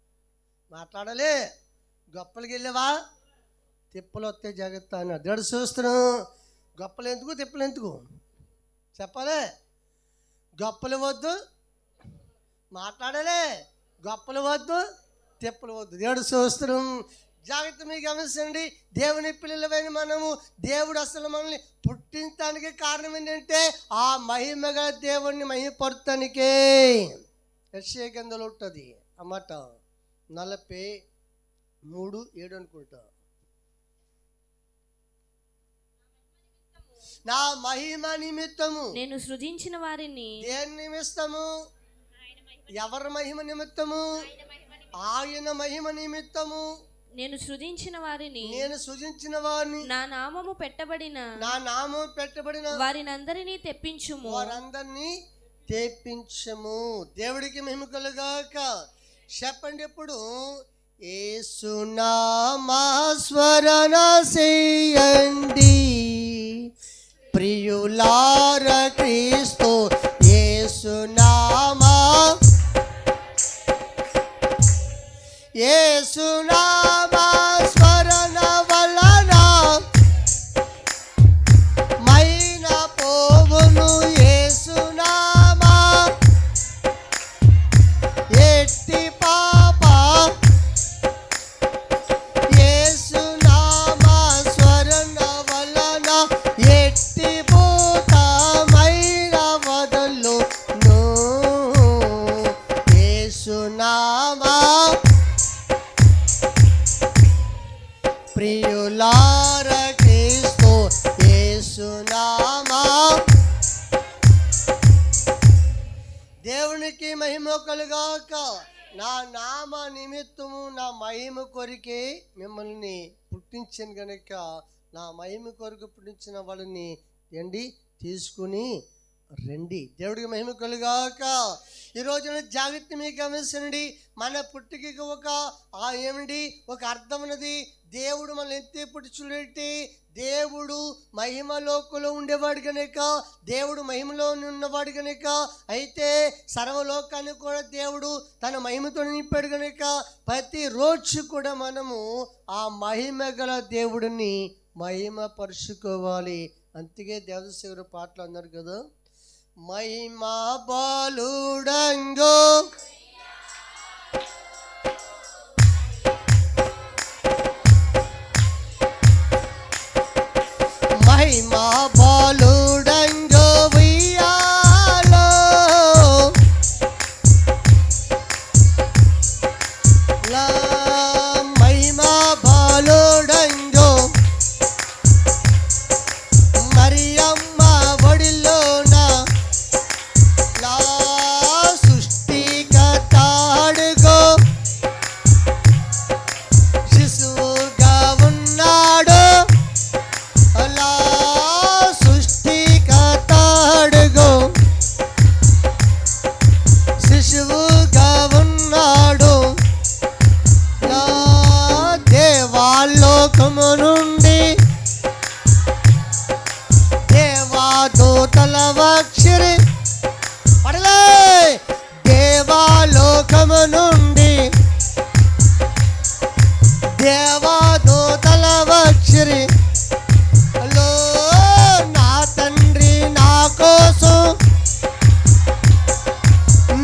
మాట్లాడాలి. గొప్పలకి వెళ్ళేవా తిప్పలు వస్తే జాగ్రత్త అన్నాడు. దేవుడు చూస్తున్నాం. గొప్పలు ఎందుకు, తిప్పలు ఎందుకు చెప్పాలి? గొప్పలు వద్దు, మాట్లాడాలి. గొప్పలు వద్దు, తిప్పలు వద్దు. దేవుడు చూస్తున్నాం. జాగ్రత్త మీకు గమనించండి. దేవుని పిల్లలమైన మనము, దేవుడు అసలు మనల్ని పుట్టించడానికి కారణం ఏంటంటే ఆ మహిమగా దేవుణ్ణి మహిమపడటానికే. యెషయా గ్రంథంలో ఉంటుంది అన్నమాట 43:7 అనుకుంటా. నా మహిమ నిమిత్తము నేను సృజించిన వారిని. దేని నిమిత్తము? ఎవరి మహిమ నిమిత్తము? ఆయన మహిమ నిమిత్తము నేను సృజించిన వారిని నా నామము పెట్టబడిన వారినందరినీ తెప్పించుము. దేవుడికి మహిమ కలుగాక. చెప్పండి ఇప్పుడు, యేసునామా స్మరణ చేయండి ప్రియులార క్రీస్తు యేసునామా యేసునామా స్మరణ వలన మైన పోవును. యేసునామా ఎట్టి పాప యేసునామా స్మరణ వలన ఎట్టి భూతమైన వదలును. యేసునామా ప్రియులార క్రీస్తు యేసునామా. దేవునికి మహిమ కలుగాక. నా నామ నిమిత్తము నా మహిమ కొరికే మిమ్మల్ని పుట్టించాను గనుక నా మహిమ కొరకు పుట్టించిన వాళ్ళని ఏండి తీసుకుని రండి. దేవుడికి మహిమ కలుగాక. ఈ రోజున జాగ్రత్త మీకు గమనించండి. మన పుట్టుకకి ఒక అర్థం ఉన్నది. దేవుడు మనల్ని ఎత్తే పుట్టుచుండేటి దేవుడు మహిమలోకంలో ఉండేవాడు కనుక, దేవుడు మహిమలో ఉన్నవాడు కనుక, అయితే సర్వలోకాన్ని కూడా దేవుడు తన మహిమతో నింపాడు కనుక ప్రతి రోజు కూడా మనము ఆ మహిమ గల దేవుడిని మహిమ పరుచుకోవాలి. అందుకే దేవదశివుడు పాటలు అన్నారు కదా, మహిమా బాలుడంగో మహిమా బాలుడంగో ఉయ్యాలో మహిమా బాలుడంగో మరియమ్మ ఒడిలోన సృష్టికర్తడుగో శిశువుగా ఉన్నాడు. సృష్టికర్తడుగో శిశువుగా ఉన్నాడు. దేవాలోకము నుండి దేవాదూతల వక్షిరి పడలే దేవాలోకము నుండి దేవాదూతల వక్షిరి లో నా తండ్రి నా కోసం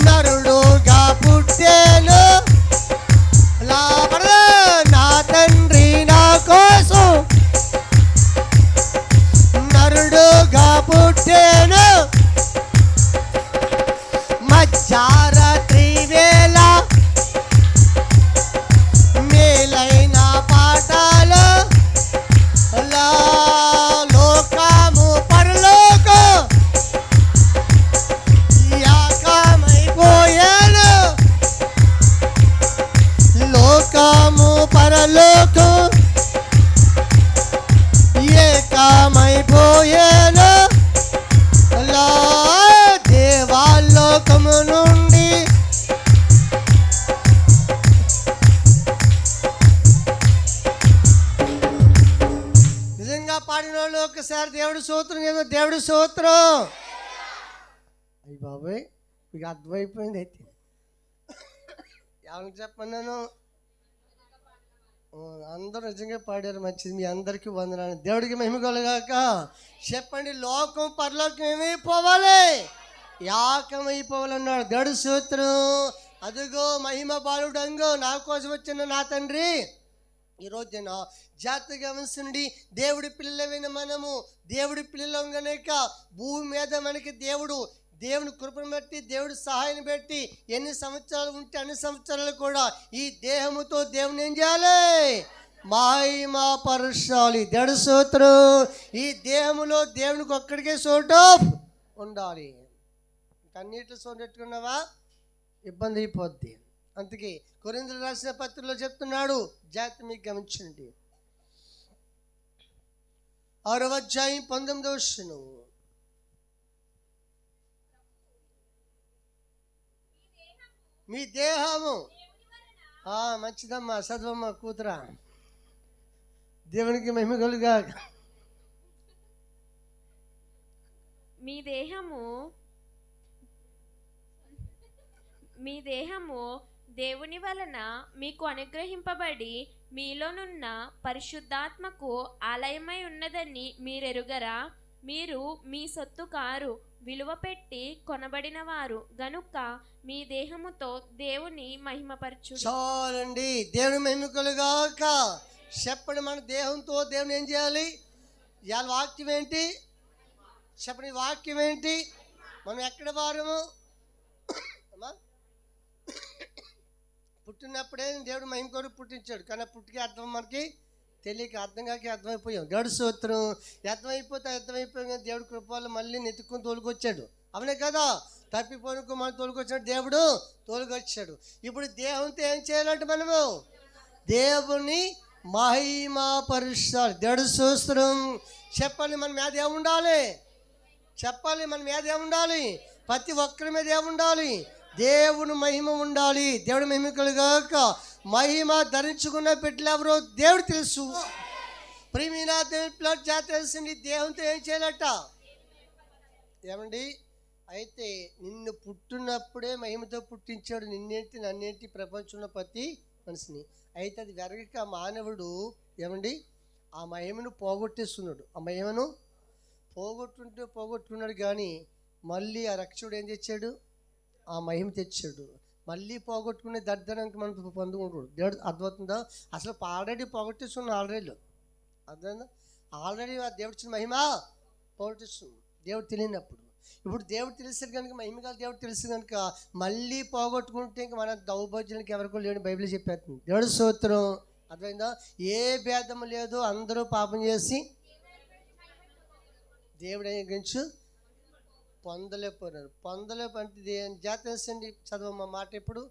నరుడుగా పుట్టేను. నా తండ్రి నా కోసం నరుడుగా పుట్టేను. మధ్యరాత్రి వేళ మేలైన పాఠాలు లోకము పరలోకం ఏకమైపోయాను. లోకము పరలోకం ఏకమైపోయాను. దేవాలోకము నుండి నిజంగా పాడిన వాళ్ళు ఒకసారి దేవుడి సూత్రం ఏదో దేవుడి సూత్రం. అయ్యి బాబాయ్ మీకు అర్థమైపోయింది. అయితే ఎవరికి చెప్పన్నాను, అందరూ నిజంగా పాడారు, మంచిది. మీ అందరికీ వందనాలు. దేవుడికి మహిమ కలుగాక. చెప్పండి, లోకం పరలోకం ఏమైపోవాలి, ఏకమైపోవాలన్నాడు దేవుడి సూత్రం. అదిగో మహిమ బాలుడంగో నా కోసం వచ్చిన నా తండ్రి. ఈరోజు నేను జాగ్రత్తగా గమనించండి. దేవుడి పిల్లలైన మనము దేవుడి పిల్లలం గనక భూమి మీద మనకి దేవుని కృపను బట్టి దేవుడి సహాయాన్ని బట్టి ఎన్ని సంవత్సరాలు ఉంటే అన్ని సంవత్సరాలు కూడా ఈ దేహముతో దేవుని ఏం చేయాలి, మహిమ పరచాలి. దేవుడి సూత్రం. ఈ దేహములో దేవునికి ఒక్కడికే చోటు ఉండాలి. అన్నిట్లో చోటు పెట్టుకున్నావా ఇబ్బంది అయిపోద్ది. అందుకే కొరింథీయులకు రాసిన పత్రికలో చెప్తున్నాడు, జాగ్రత్త మీకు గమనించండి. 6వ అధ్యాయం 19వ వచనం. మీ దేహము మంచిదమ్మా, చదవమ్మా కూతురా. దేవునికి మహిమ కలుగాక. మీ దేహము దేవుని వలన మీకు అనుగ్రహింపబడి మీలోనున్న పరిశుద్ధాత్మకు ఆలయమై ఉన్నదని మీరెరుగరా? మీరు మీ సొత్తు కారు, విలువ పెట్టి కొనబడిన వారు గనుక మీ దేహముతో దేవుని మహిమపరచు. చాలండి. దేవుని మహిమకులుగాక. చెప్పండి, మన దేహంతో దేవుని ఏం చేయాలి? ఇవాళ వాక్యం ఏంటి చెప్పండి, వాక్యం ఏంటి? మనం ఎక్కడ వారము? అమ్మా, పుట్టినప్పుడే దేవుడు మహిమ కొరకు పుట్టించాడు, కానీ పుట్టికి అర్థం మనకి తెలియక అర్థం కాక అర్థమైపోయాం. దేవుడు సూత్రం అర్థమైపోయాం. దేవుడు కృపలో మళ్ళీ నెత్తుకుని తోలుకొచ్చాడు. అవునే కదా? తప్పిపోనుకు మనం తోలుకొచ్చాడు, దేవుడు తోలుకొచ్చాడు. ఇప్పుడు దేహంతో ఏం చేయాలంటే మనము దేవుని మహిమపరచాలి. దేవుడు సూత్రం. చెప్పాలి, మన మీద ఏముండాలి? చెప్పాలి, మన మీద ఏముండాలి? ప్రతి ఒక్కరి మీద ఏముండాలి? దేవుని మహిమ ఉండాలి. దేవుడి మహిమకులుగాక. మహిమ ధరించుకున్న బిడ్డలు ఎవరో దేవుడు తెలుసు. ప్రియమైన దేవుని జాత తెలిసింది. దేవునితో ఏం చేయాలట? ఏమండి, అయితే నిన్ను పుట్టినప్పుడే మహిమతో పుట్టించాడు. నిన్నేంటి నన్నేంటి ప్రపంచంలో ప్రతి మనిషిని. అయితే అది వెరగక మానవుడు ఏమండి ఆ మహిమను పోగొట్టేస్తున్నాడు. ఆ మహిమను పోగొట్టుకున్నాడు. కానీ మళ్ళీ ఆ రక్షకుడు ఏం తెచ్చాడు? ఆ మహిమ తెచ్చాడు. మళ్ళీ పోగొట్టుకునే దర్దనానికి మనం పొందుకుంటాడు. దేవుడు అర్థమవుతుందా? అసలు ఆల్రెడీ పోగొట్టేస్తున్నాడు. అర్థమైందా? ఆల్రెడీ ఆ దేవుడు ఇచ్చిన మహిమ పోగొట్టేస్తున్నాడు దేవుడు తెలియనప్పుడు. ఇప్పుడు దేవుడు తెలిసాడు కనుక, మహిమగా దేవుడు తెలుసు కనుక మళ్ళీ పోగొట్టుకుంటే ఇంక మన దౌర్భాగ్యానికి ఎవరికో లేని బైబిల్ చెప్పేస్తుంది. దేవుడు స్తోత్రం. అర్థమైందా? ఏ భేదము లేదు, అందరూ పాపం చేసి దేవుడు గురించి పొందలేకపోతే జాతీయండి. చదవమ్మ మాట. ఇప్పుడు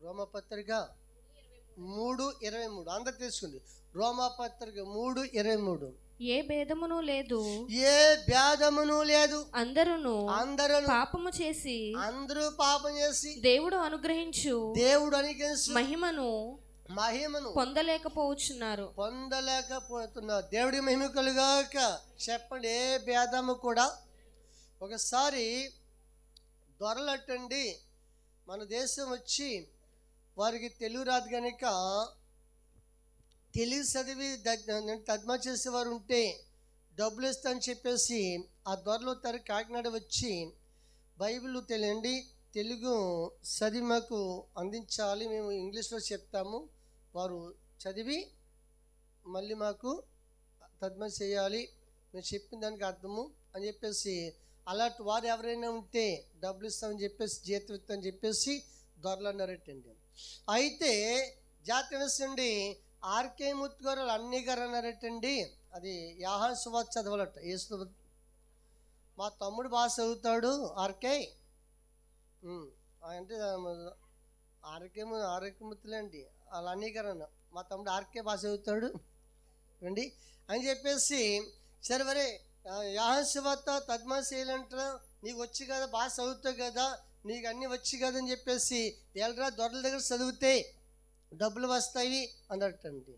రోమపత్రిక 3:23 అందరు తెలుసుకోండి. రోమపత్రిక 3:23. ఏ భేదమును లేదు, ఏ భేదమును లేదు, అందరూ పాపము చేసి దేవుడు అనుగ్రహించు మహిమను పొందలేకపోతున్నారు. దేవుడి మహిమకులుగాక. చెప్పండి, ఏ భేదము కూడా. ఒకసారి దొరలట్టండి మన దేశం వచ్చి వారికి తెలుగు రాదు కనుక తెలుగు చదివి తర్జుమా చేసేవారు ఉంటే డబ్బులు ఇస్తానని చెప్పేసి ఆ దొరలు కాకినాడ వచ్చి బైబిల్ తెలియండి తెలుగు చదివి మాకు అందించాలి, మేము ఇంగ్లీష్లో చెప్తాము, వారు చదివి మళ్ళీ మాకు తర్జుమా చేయాలి, మేము చెప్పిన దానికి అర్థము అని చెప్పేసి అలాంటి వారు ఎవరైనా ఉంటే డబ్బులు ఇస్తామని చెప్పేసి జీతం ఇస్తామని చెప్పేసి దొరలు అన్నారటండి. అయితే జాతీయండి ఆర్కే మూర్తి గారు అన్నీ గారు అన్నారటండి. అది యోహాను సువార్త చదవాలట. యేసు మా తమ్ముడు బాగా చదువుతాడు ఆర్కే అంటే ఆరోగ్యమూర్తులే అండి వాళ్ళ అన్నీ గారు అన్న మా తమ్ముడు ఆర్కే బాగా చదువుతాడు అండి అని చెప్పేసి, సరే వరే యోహాను సువార్త తర్జుమా చేయాలంటారా, నీకు వచ్చి కదా బాగా చదువుతావు కదా, నీకు అన్నీ వచ్చి కదా అని చెప్పేసి ఎల్రా దొరల దగ్గర చదివితే డబ్బులు వస్తాయి అన్నట్టండి.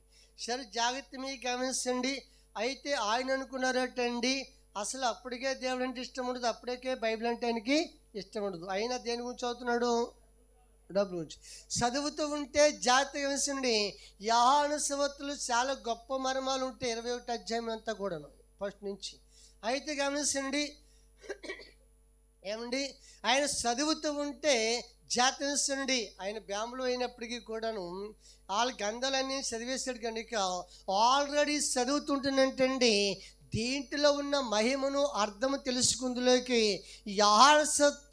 సరే జాగ్రత్త మీకు గమనించండి. అయితే ఆయన అనుకున్నారటండి అసలు అప్పటికే దేవుడు అంటే ఇష్టం ఉండదు, అప్పటికే బైబిల్ అంటే ఆయనకి ఇష్టం ఉండదు. అయినా దేని గురించి చదువుతున్నాడు? డబ్బుల గురించి చదువుతూ ఉంటే జాగ్రత్త గమనించండి. యోహాను సువార్తలు చాలా గొప్ప మర్మాలు ఉంటాయి, 21 అధ్యాయం అంతా కూడాను ఫస్ట్ నుంచి. అయితే గమనించండి ఏమండి, ఆయన చదువుతూ ఉంటే జాతీయండి ఆయన బ్యాంబులో అయినప్పటికీ కూడాను వాళ్ళ గ్రంథాలన్నీ చదివేశాడు కనుక ఆల్రెడీ చదువుతుంటున్నట్టండి దీంట్లో ఉన్న మహిమను అర్థము తెలుసుకుందులోకి యోహాను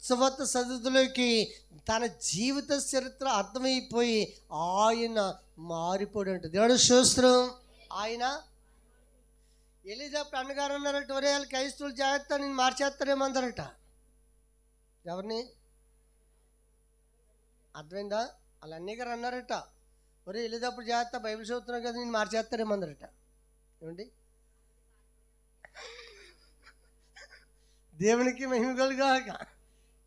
సువార్త చదువులోకి తన జీవిత చరిత్ర అర్థమైపోయి ఆయన మారిపోయాడు. దేవుడు స్తోత్రం. ఆయన ఎలిజబెత్ అన్నగారు అన్నారట, ఒరే వాళ్ళు క్రైస్తవులు జాగ్రత్త నేను మార్చేస్తారేమందరట. ఎవరిని? అర్థమైందా? వాళ్ళ అన్నయ్య గారు అన్నారట, ఒరే ఎలిజబెత్ జాగ్రత్త బైబిల్ చదువుతున్నావు కదా నేను మార్చేస్తారేమందరట. ఏమండి, దేవునికి మహిమ కలుగాక.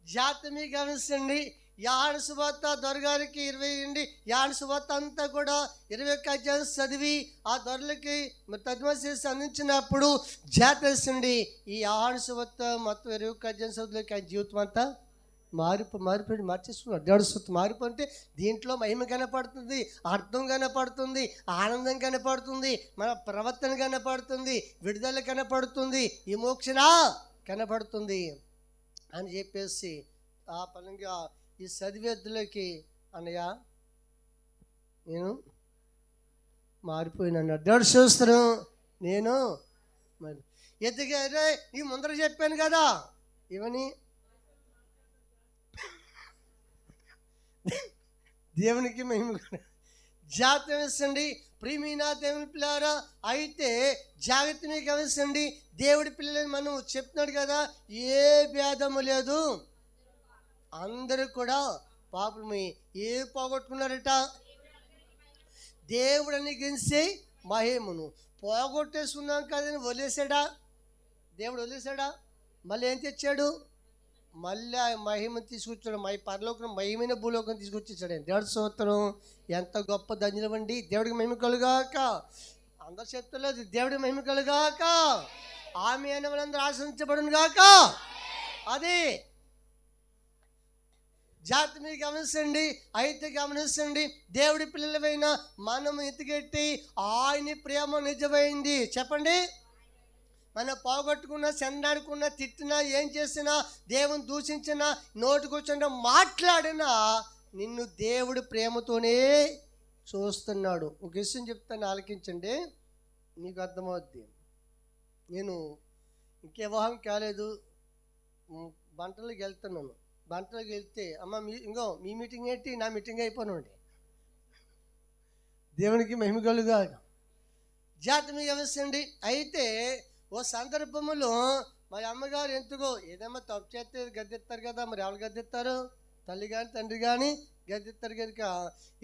జాగ్రత్త మీకు గమనించండి. యోహాను సువార్త దొరగారికి 20 యోహాను సువార్త అంతా కూడా 21 అధ్యాయం చదివి ఆ దొరలకి తర్జుమా చేసి అందించినప్పుడు జాతీయండి ఈ యోహాను సువార్త మొత్తం 21 అధ్యాయం చదువులోకి ఆయన జీవితం అంతా మార్చేసుకున్నాడు. దేవుడి స్తుతి. మార్పు అంటే దీంట్లో మహిమ కనపడుతుంది, అర్థం కనపడుతుంది, ఆనందం కనపడుతుంది, మన ప్రవర్తన కనపడుతుంది, విడుదల కనపడుతుంది, విమోచన కనపడుతుంది అని చెప్పేసి ఆ పరంగా ఈ చదివేద్దులకి అన్నయ్య నేను మారిపోయినా దేవుడు చూస్తాను. నేను మరి ఎదిగారే ఈ ముందర చెప్పాను కదా ఇవని దేవునికి మేము జాగ్రత్త వహించండి ప్రియమైన దేవుని పిల్లారా. అయితే జాగ్రత్తని గమనించండి. దేవుడి పిల్లలని మనం చెప్తున్నాడు కదా, ఏ భేదము లేదు, అందరూ కూడా పాపమే. ఏ పోగొట్టుకున్నారట? దేవుడని గెలిచి మహిమను పోగొట్టేసుకున్నాం కదని వదిలేసాడా? దేవుడు వదిలేసాడా? మళ్ళీ ఏం తెచ్చాడు? మళ్ళీ ఆ మహిమను తీసుకొచ్చాడు. పరలోకం మహిమైన భూలోకం తీసుకొచ్చేసాడు. దేవుడి స్తోత్రం. ఎంత గొప్ప ధన్యులమండి. దేవుడికి మహిమ కలుగాక. అందరు చెప్తలేదు దేవుడికి మహిమ కలుగాక. ఆమె అయిన వాళ్ళందరూ ఆశ్రయించబడును గాక. అది జాతి మీరు గమనించండి. అయితే గమనించండి, దేవుడి పిల్లలమైన మనం ఎత్తుకెట్టి ఆయన ప్రేమ నిజమైంది. చెప్పండి. మనం పోగొట్టుకున్నా, చెందాడుకున్నా, తిట్టినా, ఏం చేసినా, దేవుని దూషించినా, నోటికొచ్చిన మాట్లాడినా నిన్ను దేవుడు ప్రేమతోనే చూస్తున్నాడు. ఒక విషయం చెప్తాను, ఆలకించండి, మీకు అర్థమవుద్ది. నేను ఇంకే వివాహం కాలేదు, బంటలోకి వెళ్తున్నాను. బంటలోకి వెళ్తే అమ్మ మీ మీటింగ్ ఏంటి, నా మీటింగ్ అయిపోనండి. దేవునికి మహిమ కలుగా. జాతి మీకు గమనించండి. అయితే ఓ సందర్భంలో మా అమ్మగారు ఎందుకో ఏదైనా తప్పు చేస్తే గద్దెత్తారు కదా, మరి ఎవరు గద్దెత్తారు? తల్లి కానీ తండ్రి కానీ గద్దెత్తారు కనుక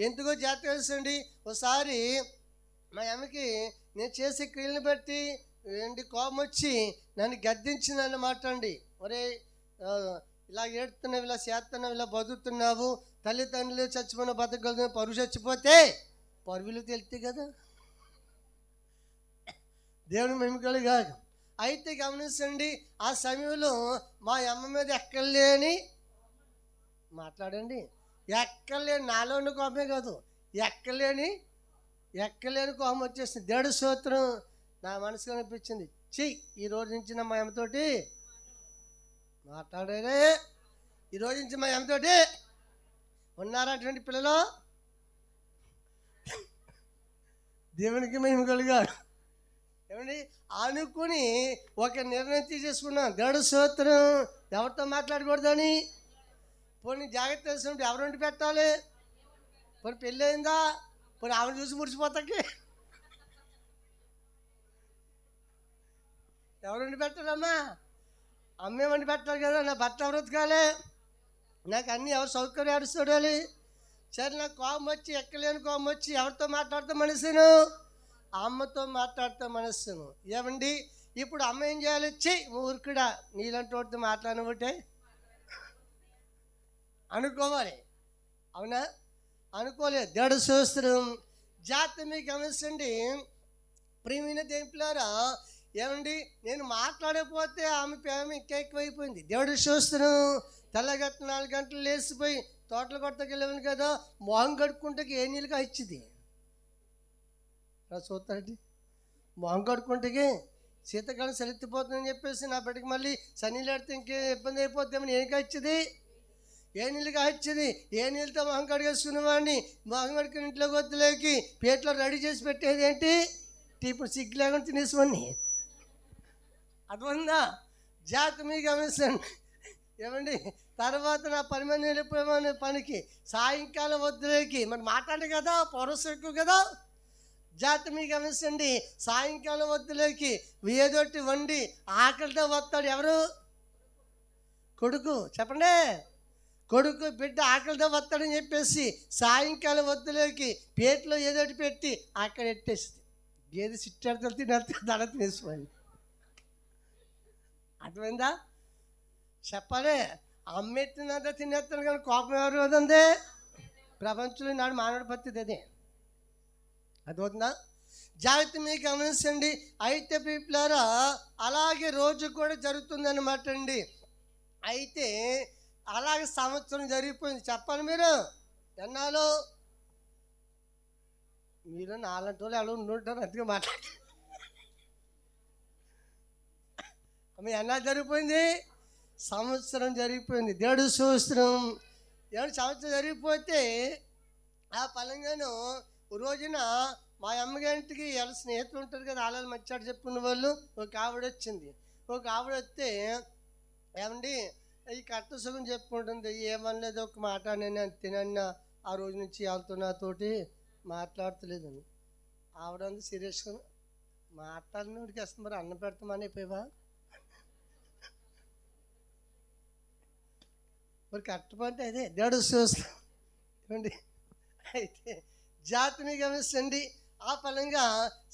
ఎందుకో జాగ్రత్త వేసండి. ఒకసారి మా అమ్మకి నేను చేసే క్రియలను బట్టి కోపం వచ్చి నన్ను గద్దించిందన్నమాట అండి. ఒరే ఇలా ఏడుతున్నావు, ఇలా చేస్తున్నావు, ఇలా బతుకుతున్నావు, తల్లిదండ్రులు చచ్చిపోయిన బతకగలుగుతున్న పరువు చచ్చిపోతే పరువులు తెలుస్తాయి కదా. దేవుని మహిమకలు కాదు. అయితే గమనించండి, ఆ సమయంలో మా అమ్మ మీద ఎక్కలేని మాట్లాడండి, ఎక్కలేని నాలో ఉన్న కోపమే కాదు, ఎక్కలేని కోపం వచ్చేసింది. దేవుడి స్తోత్రం. నా మనసుకు అనిపించింది, ఈ రోజు నుంచి నా మా అమ్మతోటి మాట్లాడేదే. ఈ రోజు నుంచి మా అమ్మతోటి ఉన్నారా అటువంటి పిల్లలు? దేవునికి మహిమ కలుగాడు. ఏమండి అనుకుని ఒక నిర్ణయం తీసేసుకున్నాం. దేవుడి స్తోత్రం. ఎవరితో మాట్లాడకూడదని. పోనీ జాగ్రత్త వేసుకుంటే ఎవరు వండి పెట్టాలి? పోనీ పెళ్ళి అయిందా? పోనీ ఆమెను చూసి ముడిచిపోతాకి ఎవరు వండి పెట్టాలమ్మా? అమ్మే వండి పెట్టాలి కదా. నా భర్త ఎవరు ఉతకాలి? నాకు అన్నీ ఎవరు సౌకర్యాలు చూడాలి. సరే, నాకు కోపం వచ్చి ఎక్కలేని కోపం వచ్చి ఎవరితో మాట్లాడుతూ మనసును? అమ్మతో మాట్లాడుతూ మనస్సును. ఏమండి ఇప్పుడు అమ్మ ఏం చేయాలి? ఊరుకుడా నీలాంటి వాటితో మాట్లాడబట్టే అనుకోవాలి. అవునా? అనుకోలేదు. దేవుడి స్తోత్రం. జాగ్రత్త మీకు గమనించండి ప్రియమైన దేవులారా. ఏమండి నేను మాట్లాడకపోతే ఆమె ప్రేమ ఇంకా ఎక్కువైపోయింది. దేవుడి స్తోత్రం. తెల్లగట్ట 4 గంటలు లేచిపోయి తోటలు కొట్టకెళ్ళాను కదా, మొహం కడుక్కుంటే ఏ నీళ్ళుగా ఇచ్చింది చూస్తారండి. మొహం కడుక్కుంటే శీతకాలం సెలెత్తిపోతుందని చెప్పేసి నా బిడ్డకి మళ్ళీ సన్నీళ్ళు ఆడితే ఇంకే ఇబ్బంది అయిపోద్దామని ఏం ఇచ్చింది? ఏ నీళ్ళుగా ఇచ్చింది? ఏ నీళ్ళతో మొహం కడిగేసుకునేవాడిని. మొహం కడుకుని ఇంట్లోకి వద్దులేకి పేట్లో రెడీ చేసి పెట్టేది ఏంటి? ఇప్పుడు సిగ్గు లేకుండా తినేసివన్నీ. అర్థమైందా? జాగ్రత్త మీకు గమనించండి. ఏమండి తర్వాత నా పని మీద వెళ్ళిపోయామనే పనికి సాయంకాలం వద్దులేకి మరి మాట్లాడే కదా, పౌరస్ ఎక్కువ కదా. జాగ్రత్త మీకు గమనించండి. సాయంకాలం వద్దులేకి ఏదోటి వండి ఆకలితో వస్తాడు ఎవరు? కొడుకు. చెప్పండి. కొడుకు బిడ్డ ఆకలితో వస్తాడని చెప్పేసి సాయంకాలం వద్దులేకి పేట్లో ఏదోటి పెట్టి అక్కడ ఎట్టేస్తుంది. ఏది సిట్టాడుతో తినేస్తే దడ తినేసుకోండి. అర్థమైందా? చెప్పాలి. అమ్మెట్టినంత తినేస్తాను కానీ కోపం ఎవరు వదందే? ప్రపంచంలో నాడు మానవుడి పద్ధతి అదే. అర్థమవుతుందా? జాగ్రత్త మీకు గమనించండి. అయితే పీపులారా అలాగే రోజు కూడా జరుగుతుందన్నమాట అండి. అయితే అలాగే సంవత్సరం జరిగిపోయింది. చెప్పాలి మీరు ఎన్నాళ్ళు? మీరు నాలుగు రోజులు ఎలా ఉండుంటారు, అందుకే మాట్లాడు. ఎన్నాళ్ళు జరిగిపోయింది? సంవత్సరం జరిగిపోయింది. దేవుడు సంవత్సరం. దేవుడు సంవత్సరం జరిగిపోతే ఆ పలంగాను రోజున మా అమ్మగారింటికి ఎలా స్నేహితులు ఉంటారు కదా, ఆలయాలు మచ్చాడు చెప్పుకున్న వాళ్ళు ఒక ఆవిడ వచ్చింది. ఒక ఆవిడ వస్తే, ఏమండి ఈ కట్ట సుఖం చెప్పుకుంటుంది. ఏమనలేదు, ఒక మాట నేను తినన్న ఆ రోజు నుంచి వాళ్ళతో నాతోటి మాట్లాడతలేదని. ఆవిడ అంది సీరియస్గా, మాట్లాడినోడికి అసలు మరి అన్నం పెడతామని అయిపోయావా? మరి కట్టమంటే అదే దేవుడు చూస్తాండి. అయితే జాతిని గమనించండి. ఆ ఫలంగా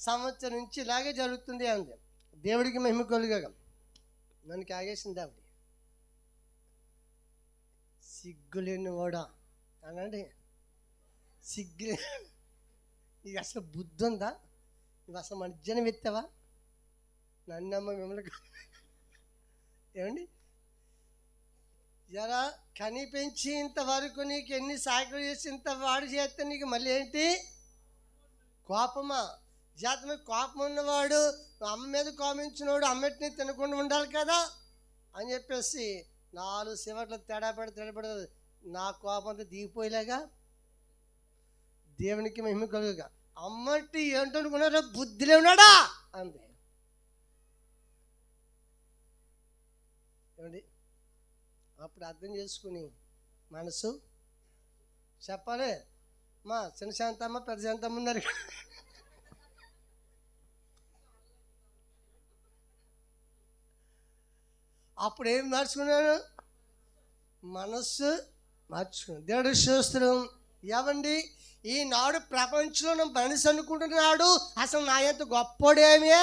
సంవత్సరం నుంచి ఇలాగే జరుగుతుంది అంది. దేవుడికి మహిమ కలుగగా నన్ను కాగేసింది ఆవిడ. సిగ్గులేని వాడా అనండి, సిగ్గులే. నీకు అసలు బుద్ధి ఉందా? నువ్వు అసలు మధ్యాహ్నం ఎత్తావా? నన్నమ్మ మిమ్మల్ని ఏమండి జరా కని పెంచి ఇంతవరకు నీకు ఎన్ని సాకులు చేసి ఇంత వాడు చేస్తే నీకు మళ్ళీ ఏంటి కోపమా? జాతి మీద కోపం ఉన్నవాడు, అమ్మ మీద కోపించినవాడు అమ్మటిని తినకుండా ఉండాలి కదా అని చెప్పేసి 4 సివట్లు తేడాపడి నా కోపంతో దిగిపోయేలాగా దేవునికి మహిమ కలుగుగా. అమ్మటి ఏంటనుకున్నారో బుద్ధిలో ఉన్నాడా అంతే. ఏమండి అప్పుడు అర్థం చేసుకుని మనసు చెప్పాలి. మా చిన్న శాంతమ్మ పెద్ద శాంతమ్మ ఉన్నారు. అప్పుడు ఏం మార్చుకున్నాను? మనస్సు మార్చుకున్నాను. దేవుడు స్తోత్రం. ఏమండి ఈనాడు ప్రపంచంలో మనిషి అనుకుంటున్నాడు అసలు నా ఎంత గొప్పోడేమే,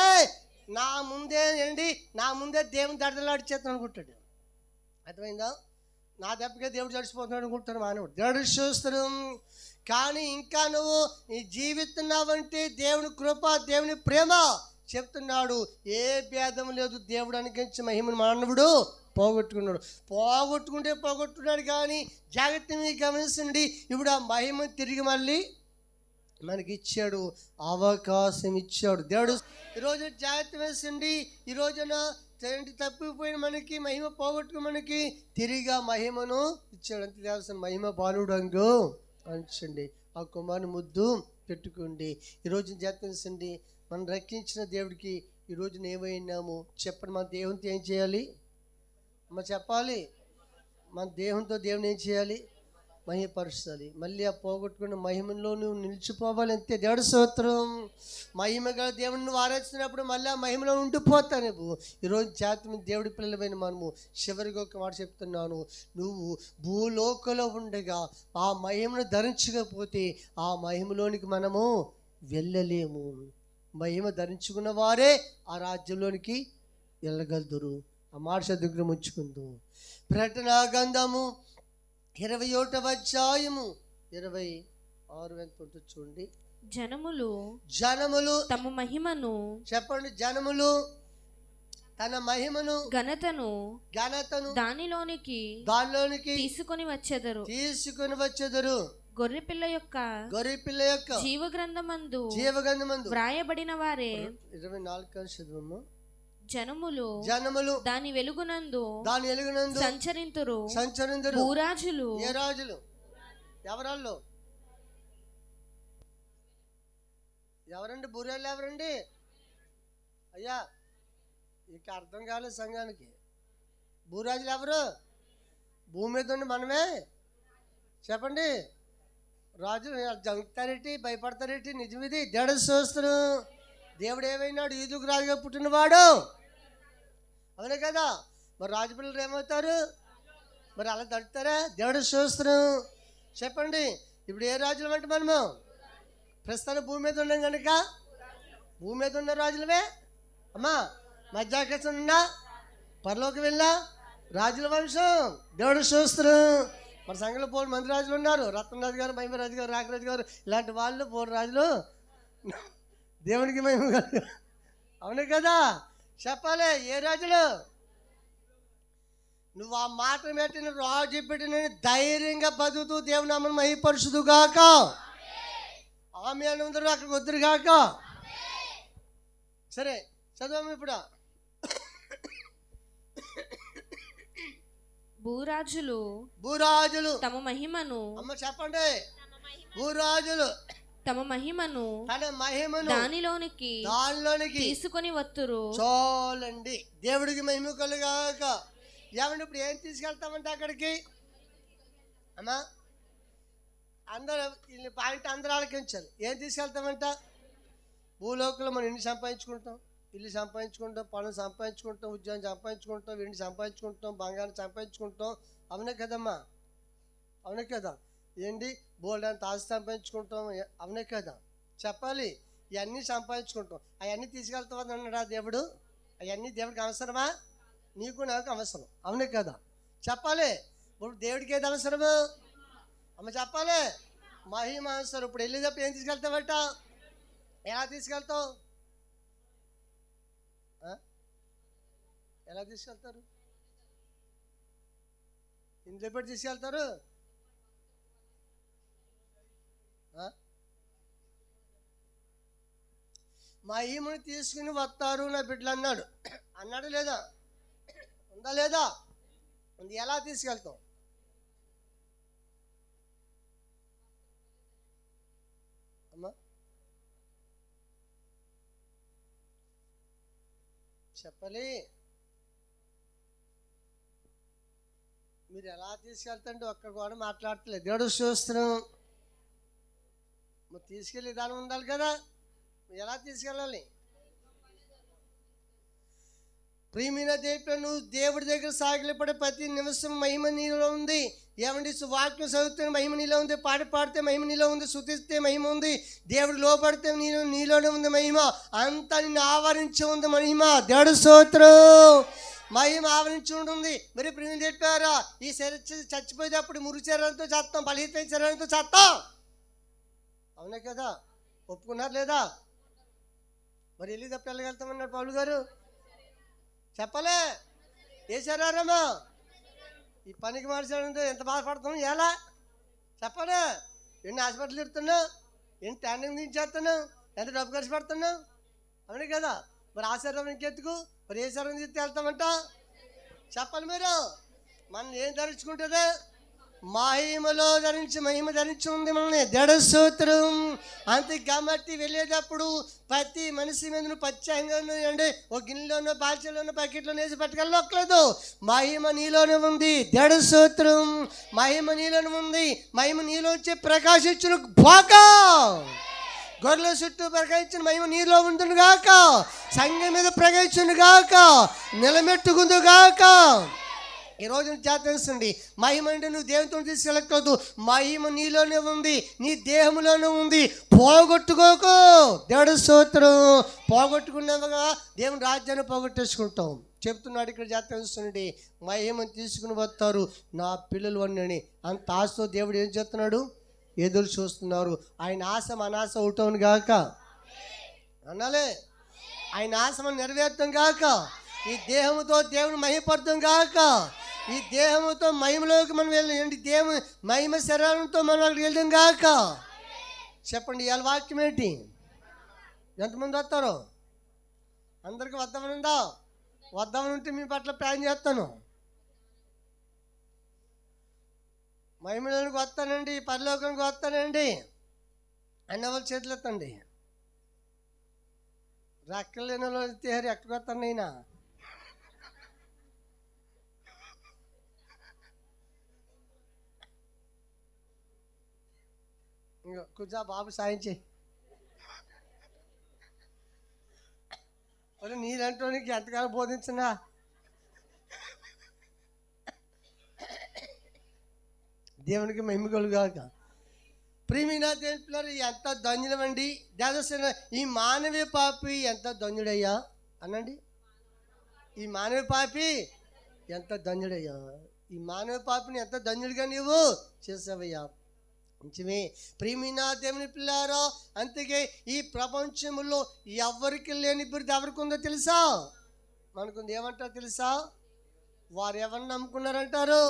నా ముందే ఏంటి, నా ముందే దేవుని దడదలాడి చేస్తాను అనుకుంటాడు. అర్థమైందా? నా దెబ్బకే దేవుడు చడిచిపోతున్నాడు అనుకుంటాడు మానవుడు. దేవుడు స్తోత్రం. కానీ ఇంకా నువ్వు ఈ జీవిస్తున్నావంటే దేవుని కృప, దేవుని ప్రేమ చెప్తున్నాడు. ఏ భేదం లేదు. దేవుడు అనుగ్రహించిన మహిమను మానవుడు పోగొట్టుకున్నాడు. కానీ జాగ్రత్తగా గమనించండి, ఇప్పుడు ఆ మహిమ తిరిగి మళ్ళీ మనకి ఇచ్చాడు, అవకాశం ఇచ్చాడు దేవుడు. ఈరోజు జాగ్రత్త వేసండి. ఈ రోజున తప్పిపోయిన మనకి మహిమ పోగొట్టుకుని మనకి తిరిగి మహిమను ఇచ్చాడు. అంతే దేవస్థ మహిమ బాలుడు అంగు అంచండి, ఆ కుమారుని ముద్దు పెట్టుకోండి. ఈరోజు జాగ్రత్త వేసండి. మనం రక్షించిన దేవుడికి ఈరోజు ఏమైనాము చెప్పండి. మన దేవునితో ఏం చేయాలి? అమ్మ చెప్పాలి. మన దేవునితో దేవుని ఏం చేయాలి? మహిమపరచాలి. మళ్ళీ ఆ పోగొట్టుకున్న మహిమలో నువ్వు నిలిచిపోవాలి. అంతే. దేవుడి స్తోత్రం. మహిమగా దేవుని నువ్వు ఆరాధిస్తున్నప్పుడు మళ్ళీ ఆ మహిమలో ఉండిపోతావు నువ్వు. ఈరోజు జాతి దేవుడి పిల్లలమైన మనము చివరిగా ఒక మాట చెప్తున్నాను. నువ్వు భూలోకంలో ఉండగా ఆ మహిమను ధరించకపోతే ఆ మహిమలోనికి మనము వెళ్ళలేము. మహిమ ధరించుకున్న వారే ఆ రాజ్యంలోనికి వెళ్ళగలుగుతారు. ఆ మాట దగ్గర ఉంచుకుందాం. ప్రకటన గ్రంథము 21వ అధ్యాయము 26 చూడండి. జనములు తమ మహిమను చెప్పండి. జనములు తన మహిమను ఘనతను దానిలోనికి తీసుకొని వచ్చెదరు. గొర్రెపిల్ల యొక్క జీవగ్రంథమందు వ్రాయబడిన వారే 24 జనములు దాని వెలుగునందు సంచరింతురు. భూరాజులు. ఏ రాజులు? ఎవరాళ్ళు? ఎవరండి భూరాజులు? ఎవరండి? అయ్యా ఇక అర్థం కాలేదు సంఘానికి. భూరాజులు ఎవరు? భూమి మీద ఉండి మనమే. చెప్పండి. రాజు జంకుతారేటి, భయపడతారేటి? నిజమిది. దేవుడు స్తోత్రం. దేవుడు ఏమైనాడు? ఈదుకు రాజుగా పుట్టినవాడు. అవునే కదా? మరి రాజు పిల్లలు ఏమవుతారు? మరి అలా తడుతారా? దేవుడు స్తోత్రం. చెప్పండి. ఇప్పుడు ఏ రాజులు అంటే మనము ప్రస్తుతానికి భూమి మీద ఉన్నాం కనుక భూమి మీద ఉన్న రాజులమే. అమ్మా మధ్యాకాశం ఉన్నా పరలోకి వెళ్ళా రాజుల వంశం. దేవుడు స్తోత్రం. మన సంఘంలో 4 మంది రాజులు ఉన్నారు. రత్నరాజు గారు, మహిమరాజు గారు, రాకరాజు గారు, ఇలాంటి వాళ్ళు 4 రాజులు దేవునికి మహిమ కాదు. అవును కదా? చెప్పాలి. ఏ రాజులు? నువ్వు ఆ మాట పెట్టిన రాజు పెట్టిన ధైర్యంగా బతుకుతూ దేవుని నామమును మహిమపరచుదుగాక. ఆమె అని అందరూ అక్కడికి వద్దురుగాక. సరే చదవము ఇప్పుడు. భూరాజులు తమ మహిమను, అమ్మ చెప్పండి, భూరాజులు తమ మహిమను తన మహిమను దానిలోనికి తీసుకొని వత్తురు. చాలండి, దేవుడికి మహిమ కలుగాక. ఏమండి ఇప్పుడు ఏం తీసుకెళ్తామంటే అక్కడికి అమ్మా అందరూ పాయింట్ అందరూ ఆలకించాలి. ఏం తీసుకెళ్తామంట? భూలోకంలో మనం ఇల్లు సంపాదించుకుంటాం, ఇల్లు సంపాదించుకుంటాం, పనులు సంపాదించుకుంటాం, ఉద్యోగం సంపాదించుకుంటాం, వెండి సంపాదించుకుంటాం, బంగారం సంపాదించుకుంటాం. అవునే కదమ్మా, అవునే కదా. ఏంటి బోల్డ్ అంత ఆస్తి సంపాదించుకుంటాం, అవునే కదా. చెప్పాలి, ఇవన్నీ సంపాదించుకుంటాం. అవన్నీ తీసుకెళ్తామని అన్నాడా దేవుడు? అవన్నీ దేవుడికి అవసరమా? నీకు నాకు అవసరం, అవునే కదా. చెప్పాలి, ఇప్పుడు దేవుడికి ఏది అవసరము? అమ్మ చెప్పాలి, మహిమ అవసరం. ఇప్పుడు వెళ్ళేటప్పుడు ఏం తీసుకెళ్తావట? ఎలా తీసుకెళ్తావు? ఎలా తీసుకెళ్తారు? ఇంట్లో పెట్టి తీసుకెళ్తారు. మహిమను తీసుకుని వస్తారు నా బిడ్డలు అన్నాడు. అన్నాడు లేదా? ఉందా లేదా? ఉంది. ఎలా తీసుకెళ్తాం? అమ్మా చెప్పాలి, మీరు ఎలా తీసుకెళ్తాంటే ఒక్క కూడా మాట్లాడతలేదు. దేవుడు చూస్తున్నాం, మరి తీసుకెళ్ళి విధానం ఉండాలి కదా. ఎలా తీసుకెళ్ళాలి? ప్రియమైన దేవుడు, నువ్వు దేవుడి దగ్గర సాగిలపడే ప్రతి నిమిషం మహిమ నీలో ఉంది. ఏమండి, వాక్యం చదివితే మహిమ నీలో ఉంది, పాట పాడితే మహిమ నీలో ఉంది, స్తుతిస్తే మహిమ ఉంది, దేవుడు లోపడితే నీలోనే ఉంది మహిమ. అంతా నిన్ను ఆవరించి ఉంది మహిమ. దేవుడు స్తోత్రం. మహిమ ఆవరించి ఉంటుంది. మరి ప్రియమైన చెప్పారా, ఈ శరీరం చచ్చిపోయేటప్పుడు మురు శరీరంతో చేస్తాం, బలహీన శరీరంతో చేస్తాం, అవునే కదా. ఒప్పుకున్నారు లేదా? మరి వెళ్ళేటప్పుడు వెళ్ళగలుగుతామన్నాడు పౌలు గారు. చెప్పలే, ఏ శరీరమా? ఈ పనికి మార్చాడంటే ఎంత బాధపడుతున్నాం. ఎలా చెప్పలే? ఎన్ని హాస్పిటల్ తిడుతున్నావు, ఎన్ని ట్యానింగ్ దించేస్తున్నావు, ఎంత డబ్బు ఖర్చు పెడుతున్నావు, అవునే కదా. మరి ఆ శరీరం ఇంకెత్తుకు, మరి ఏ శరీరం తీస్తే వెళ్తామంట? చెప్పాలి మీరు. మనం ఏం ధరించుకుంటుందే? మహిమలో ధరించి మహిమ ధరించి ఉంది మనల్ని. దడసూత్రం. అంతే కాబట్టి వెళ్ళేటప్పుడు ప్రతి మనిషి మీద పచ్చంగా అండి ఒక గిన్నెలోనో బాల్చలోనో ప్యాకెట్లోనో వేసి పట్టుకెళ్ళలేదు. మహిమ నీలోనే ఉంది. దడసూత్రం. మహిమ నీలోనే ఉంది. మహిమ నీలోంచి ప్రకాశించిన బాగా గొర్రెల చుట్టూ ప్రకాశించిన మహిమ నీలో ఉంటుంది గాక. సంఘం మీద ప్రకాశించును గాక, నిలబెట్టుకుందు గాక. ఈరోజు జాతరండి, మహిమ అంటే నువ్వు దేవునితో తీసుకెళ్ళకూడదు. మహిమ నీలోనే ఉంది, నీ దేహంలోనే ఉంది. పోగొట్టుకోకు. దేవుడు స్తోత్రం. పోగొట్టుకున్నావుగా దేవుని రాజ్యాన్ని పోగొట్టేసుకుంటాం. చెప్తున్నాడు ఇక్కడ జాతరండి, మహిమను తీసుకుని వస్తారు నా పిల్లలు అన్నని. అంత ఆశతో దేవుడు ఏం చేస్తున్నాడు? ఎదురు చూస్తున్నారు. ఆయన ఆశ మన ఆశ అవుతాను గాక అనాలే. ఆయన ఆశ మనం నెరవేర్తాం గాక. ఈ దేహంతో దేవుని మహిమపడతాం గాక. ఈ దేహంతో మహిమలోకి మనం వెళ్ళండి. దేవుని మహిమ శరీరంతో మనం అక్కడికి వెళ్దాం గాక. చెప్పండి, ఇవాళ వాక్యం ఏంటి? ఎంతమంది వస్తారు? అందరికి వద్దామని ఉందా? వద్దామని ఉంటే మీ పట్ల ప్లాన్ చేస్తాను. మహిమలోనికి వస్తానండి, పరలోకానికి వస్తానండి అన్న వాళ్ళు చేతులు ఎత్తండి. రెక్కలు లేని వాళ్ళు వెళ్తే ఎక్కడికి వస్తాను అయినా. ఇంకా కూర్చో బాబు, సాయం చేయి. నీళ్ళంటోనికి ఎంతకాలం బోధించినా దేవునికి మహిమ కలుగాక. ప్రియమైన దేవుడు, ఎంత ధన్యులమండి. దేవసేన ఈ మానవీయ పాపి ఎంత ధన్యుడయ్యా అనండి. ఈ మానవ పాపి ఎంత ధన్యుడయ్యా. ఈ మానవ పాపిని ఎంత ధన్యుడిగా నీవు చేసావయ్యా. నిజమే ప్రియమైన దేవుని పిల్లారా. అందుకే ఈ ప్రపంచంలో ఎవరికి లేని బిరుదు ఎవరికి ఉందో తెలుసా? మనకుంది. ఏమంటారు తెలుసా? వారు ఎవరిని నమ్ముకున్నారంటారు?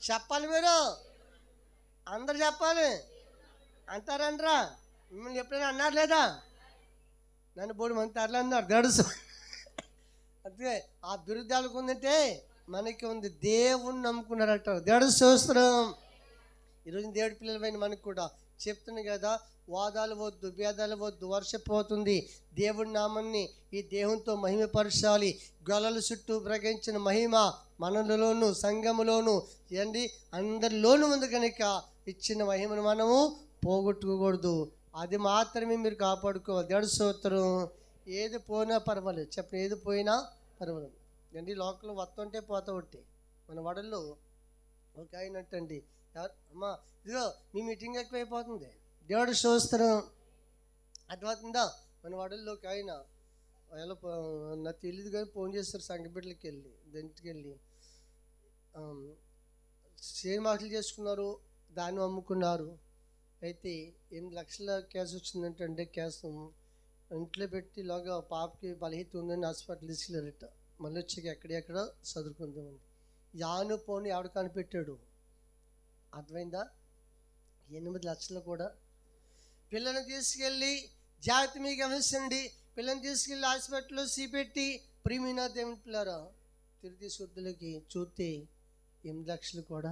చెప్పాలి మీరు, అందరు చెప్పాలి. అంటారంటరా? మిమ్మల్ని ఎప్పుడైనా అన్నారు లేదా? నన్ను బోడు మంది తరలే అన్నారు దడుసు. అదే ఆ బిరుదాలకు ఉందంటే మనకి ఉంది, దేవుణ్ణి నమ్ముకున్నారంటారు. దేవుడు స్తోత్రం. ఈరోజు దేవుడి పిల్లలమైన మనకు కూడా చెప్తుంది కదా, వాదాలు వద్దు, భేదాలు వద్దు, వర్షపోతుంది. దేవుడి నామాన్ని ఈ దేవునితో మహిమపరచాలి. గొల్లల చుట్టూ ప్రకటించిన మహిమ మనలోను సంఘములోను ఏంటి అందరిలోనూ ఉంది కనుక ఇచ్చిన మహిమను మనము పోగొట్టుకోకూడదు. అది మాత్రమే మీరు కాపాడుకోవాలి. దేవుడి స్తోత్రం. ఏది పోయినా పర్వాలేదు, చెప్పండి, ఏది పోయినా పర్వాలేదు. ఏంటి లోకల్ వస్తుంటే పోతా ఒకటి. మన వడల్లో ఒక అయినట్టండి, అమ్మా ఇదిగో మీ మీటింగ్ ఎక్కువైపోతుంది, దేవుడు స్తోత్రం. అర్థమవుతుందా? మన వడల్లోకి ఆయన ఎలా నాకు తెలియదు కానీ ఫోన్ చేస్తారు సంఘబిడ్డలకి వెళ్ళి, ఇంటికి వెళ్ళి షేర్ మాటలు చేసుకున్నారు, దాన్ని అమ్ముకున్నారు. అయితే 8 లక్షల క్యాష్ వచ్చిందంటే క్యాష్ ఇంట్లో పెట్టి ఇలాగా పాపకి బలహీత ఉందని హాస్పిటల్ తీసుకెళ్ళారట. మళ్ళీ వచ్చాక ఎక్కడెక్కడ చదువుకుందామని యాను పోని ఎవడు కనిపెట్టాడు. అర్థమైందా? 8 లక్షలు కూడా. పిల్లల్ని తీసుకెళ్ళి జాగ్రత్త మీకు గమనించండి, పిల్లల్ని తీసుకెళ్ళి హాస్పిటల్లో సీపెట్టి ప్రియమైన దేవుని పిల్లరా తిరిగి శుద్ధులకి చూస్తే 8 లక్షలు కూడా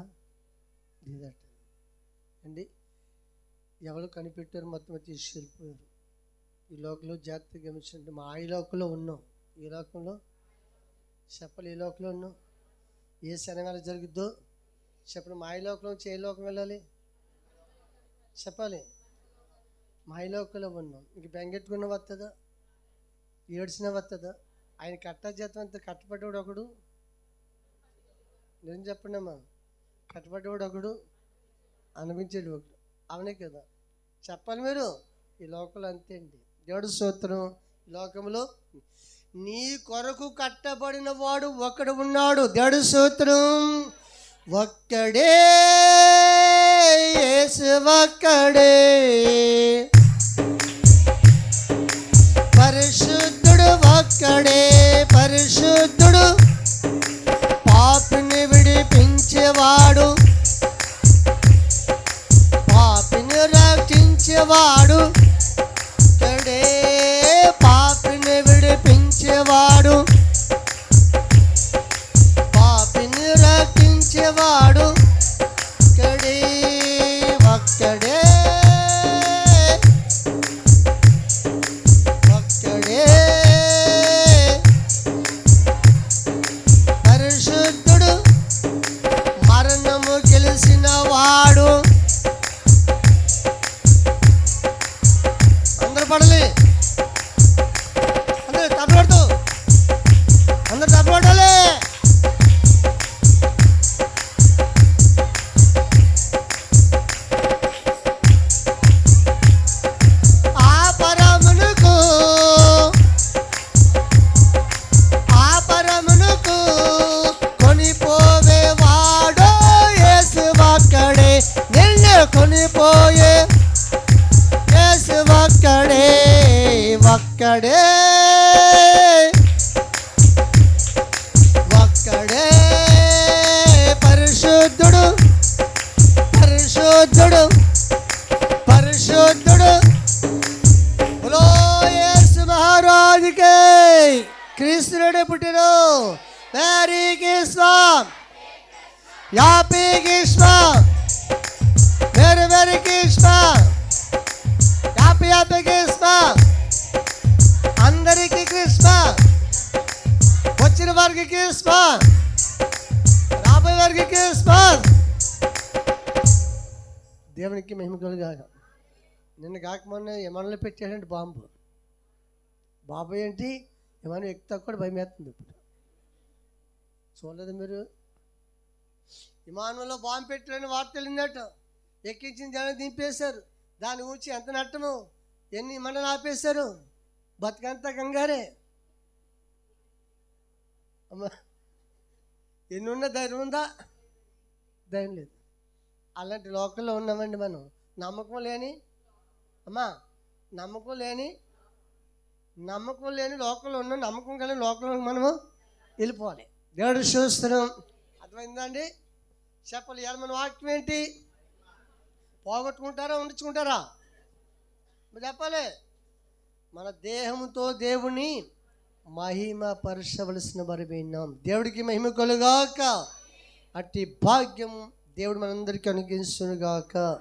లేదట అండి. ఎవరు కనిపెట్టారు, మొత్తం తీసుకెళ్ళిపోయారు. ఈ లోకంలో జాగ్రత్తగా గమనించండి. మా ఈ లోకంలో ఉన్నాం, ఈ లోకంలో చెప్పలు, ఈ లోకంలో ఉన్నాం. ఏ శనివారం జరుగుద్దో చెప్పండి. మా ఈ లోకంలో నుంచి ఏ లోకం వెళ్ళాలి చెప్పాలి. మా ఈ లోకంలో ఉన్నాం. ఇంక బెంగెట్టుకున్న వస్తుందా, ఏడ్చిన వస్తుందా? ఆయన కట్ట జీతం అంత కట్టబడ్డాడు ఒకడు, నేను చెప్పండి అమ్మా, కట్టబడ్డాడు ఒకడు, అనిపించాడు ఒకడు, అవునే కదా చెప్పాలి మీరు. ఈ లోకంలో అంతే అండి. దేవుడు స్తోత్రం. ఈ లోకంలో నీ కొరకు కట్టబడిన వాడు ఒకడు ఉన్నాడు. దేవుడు స్తోత్రం. ఒక్కడే యేసు, ఒక్కడే పరిశుద్ధుడు, ఒక్కడే పరిశుద్ధుడు, పాపిని విడిపించేవాడు, పాపిని రక్షించేవాడు, ఒక్కడే పాపిని విడిపించేవాడు, పాపిని రక్షించేవాడు, ఒక్కడే ఒక్కడే ఒక్కడే పరిశుద్ధుడు, మరణము గెలిచిన వాడు. అందరూ పడాలి, అందరూ తప్పబడుతూ, అందరూ తప్పబడాలి. ఆ పరమునకు కొనిపోవేవాడో యేసు, ఒక్కడే నిన్ను కొనిపోయే యేసు, ఒక్కడే ఒక్కడే ఒక్కడే పరిశుద్ధుడు, పరిశుద్ధుడు, పరిశుద్ధుడు. బోలో యేసు మహారాజుకే. క్రీస్తుడే పుట్టిను. Mary కిస్మా, happy కిస్మా, very very కిస్మా, happy happy కిస్మా. అందరికీ కిస్మా, వచ్చిన వారికి కిస్మా, రాబోయే వారికి కిస్మా. దేవునికి మహిమ కలుగాక. నిన్న కాక మొన్న విమానంలో పెట్టాడంటే బాంబు. బాబు ఏంటి విమానం ఎక్కుతా కూడా భయం వేస్తుంది. ఇప్పుడు చూడలేదు మీరు? విమానంలో బాంబు పెట్టారని వార్త వెళ్ళిందట. ఎక్కించిన జనం దింపేశారు. దాని గురించి ఎంత నట్టము, ఎన్ని విమానాలు ఆపేశారు. బతుకంతా కంగారే. అమ్మా ఎన్ని ఉన్నా ధైర్యం ఉందా? ధైర్యం లేదు. అలాంటి లోకల్లో ఉన్నామండి మనం. నమ్మకం లేని అమ్మా, నమ్మకం లేని లోకంలో ఉన్న నమ్మకం కలిగిన లోకంలో మనము వెళ్ళిపోవాలి. దేవుడు చూస్తున్నాం. అర్థమైందండి? చెప్పాలి. ఇవాళ మన వాక్యం ఏంటి? పోగొట్టుకుంటారా ఉంచుకుంటారా? మరి చెప్పాలి. మన దేహంతో దేవుని మహిమ పరచవలసిన వారు విన్నాం. దేవుడికి మహిమ కలుగాక. అట్టి భాగ్యం దేవుడు మనందరికీ అనుగ్రహించును గాక.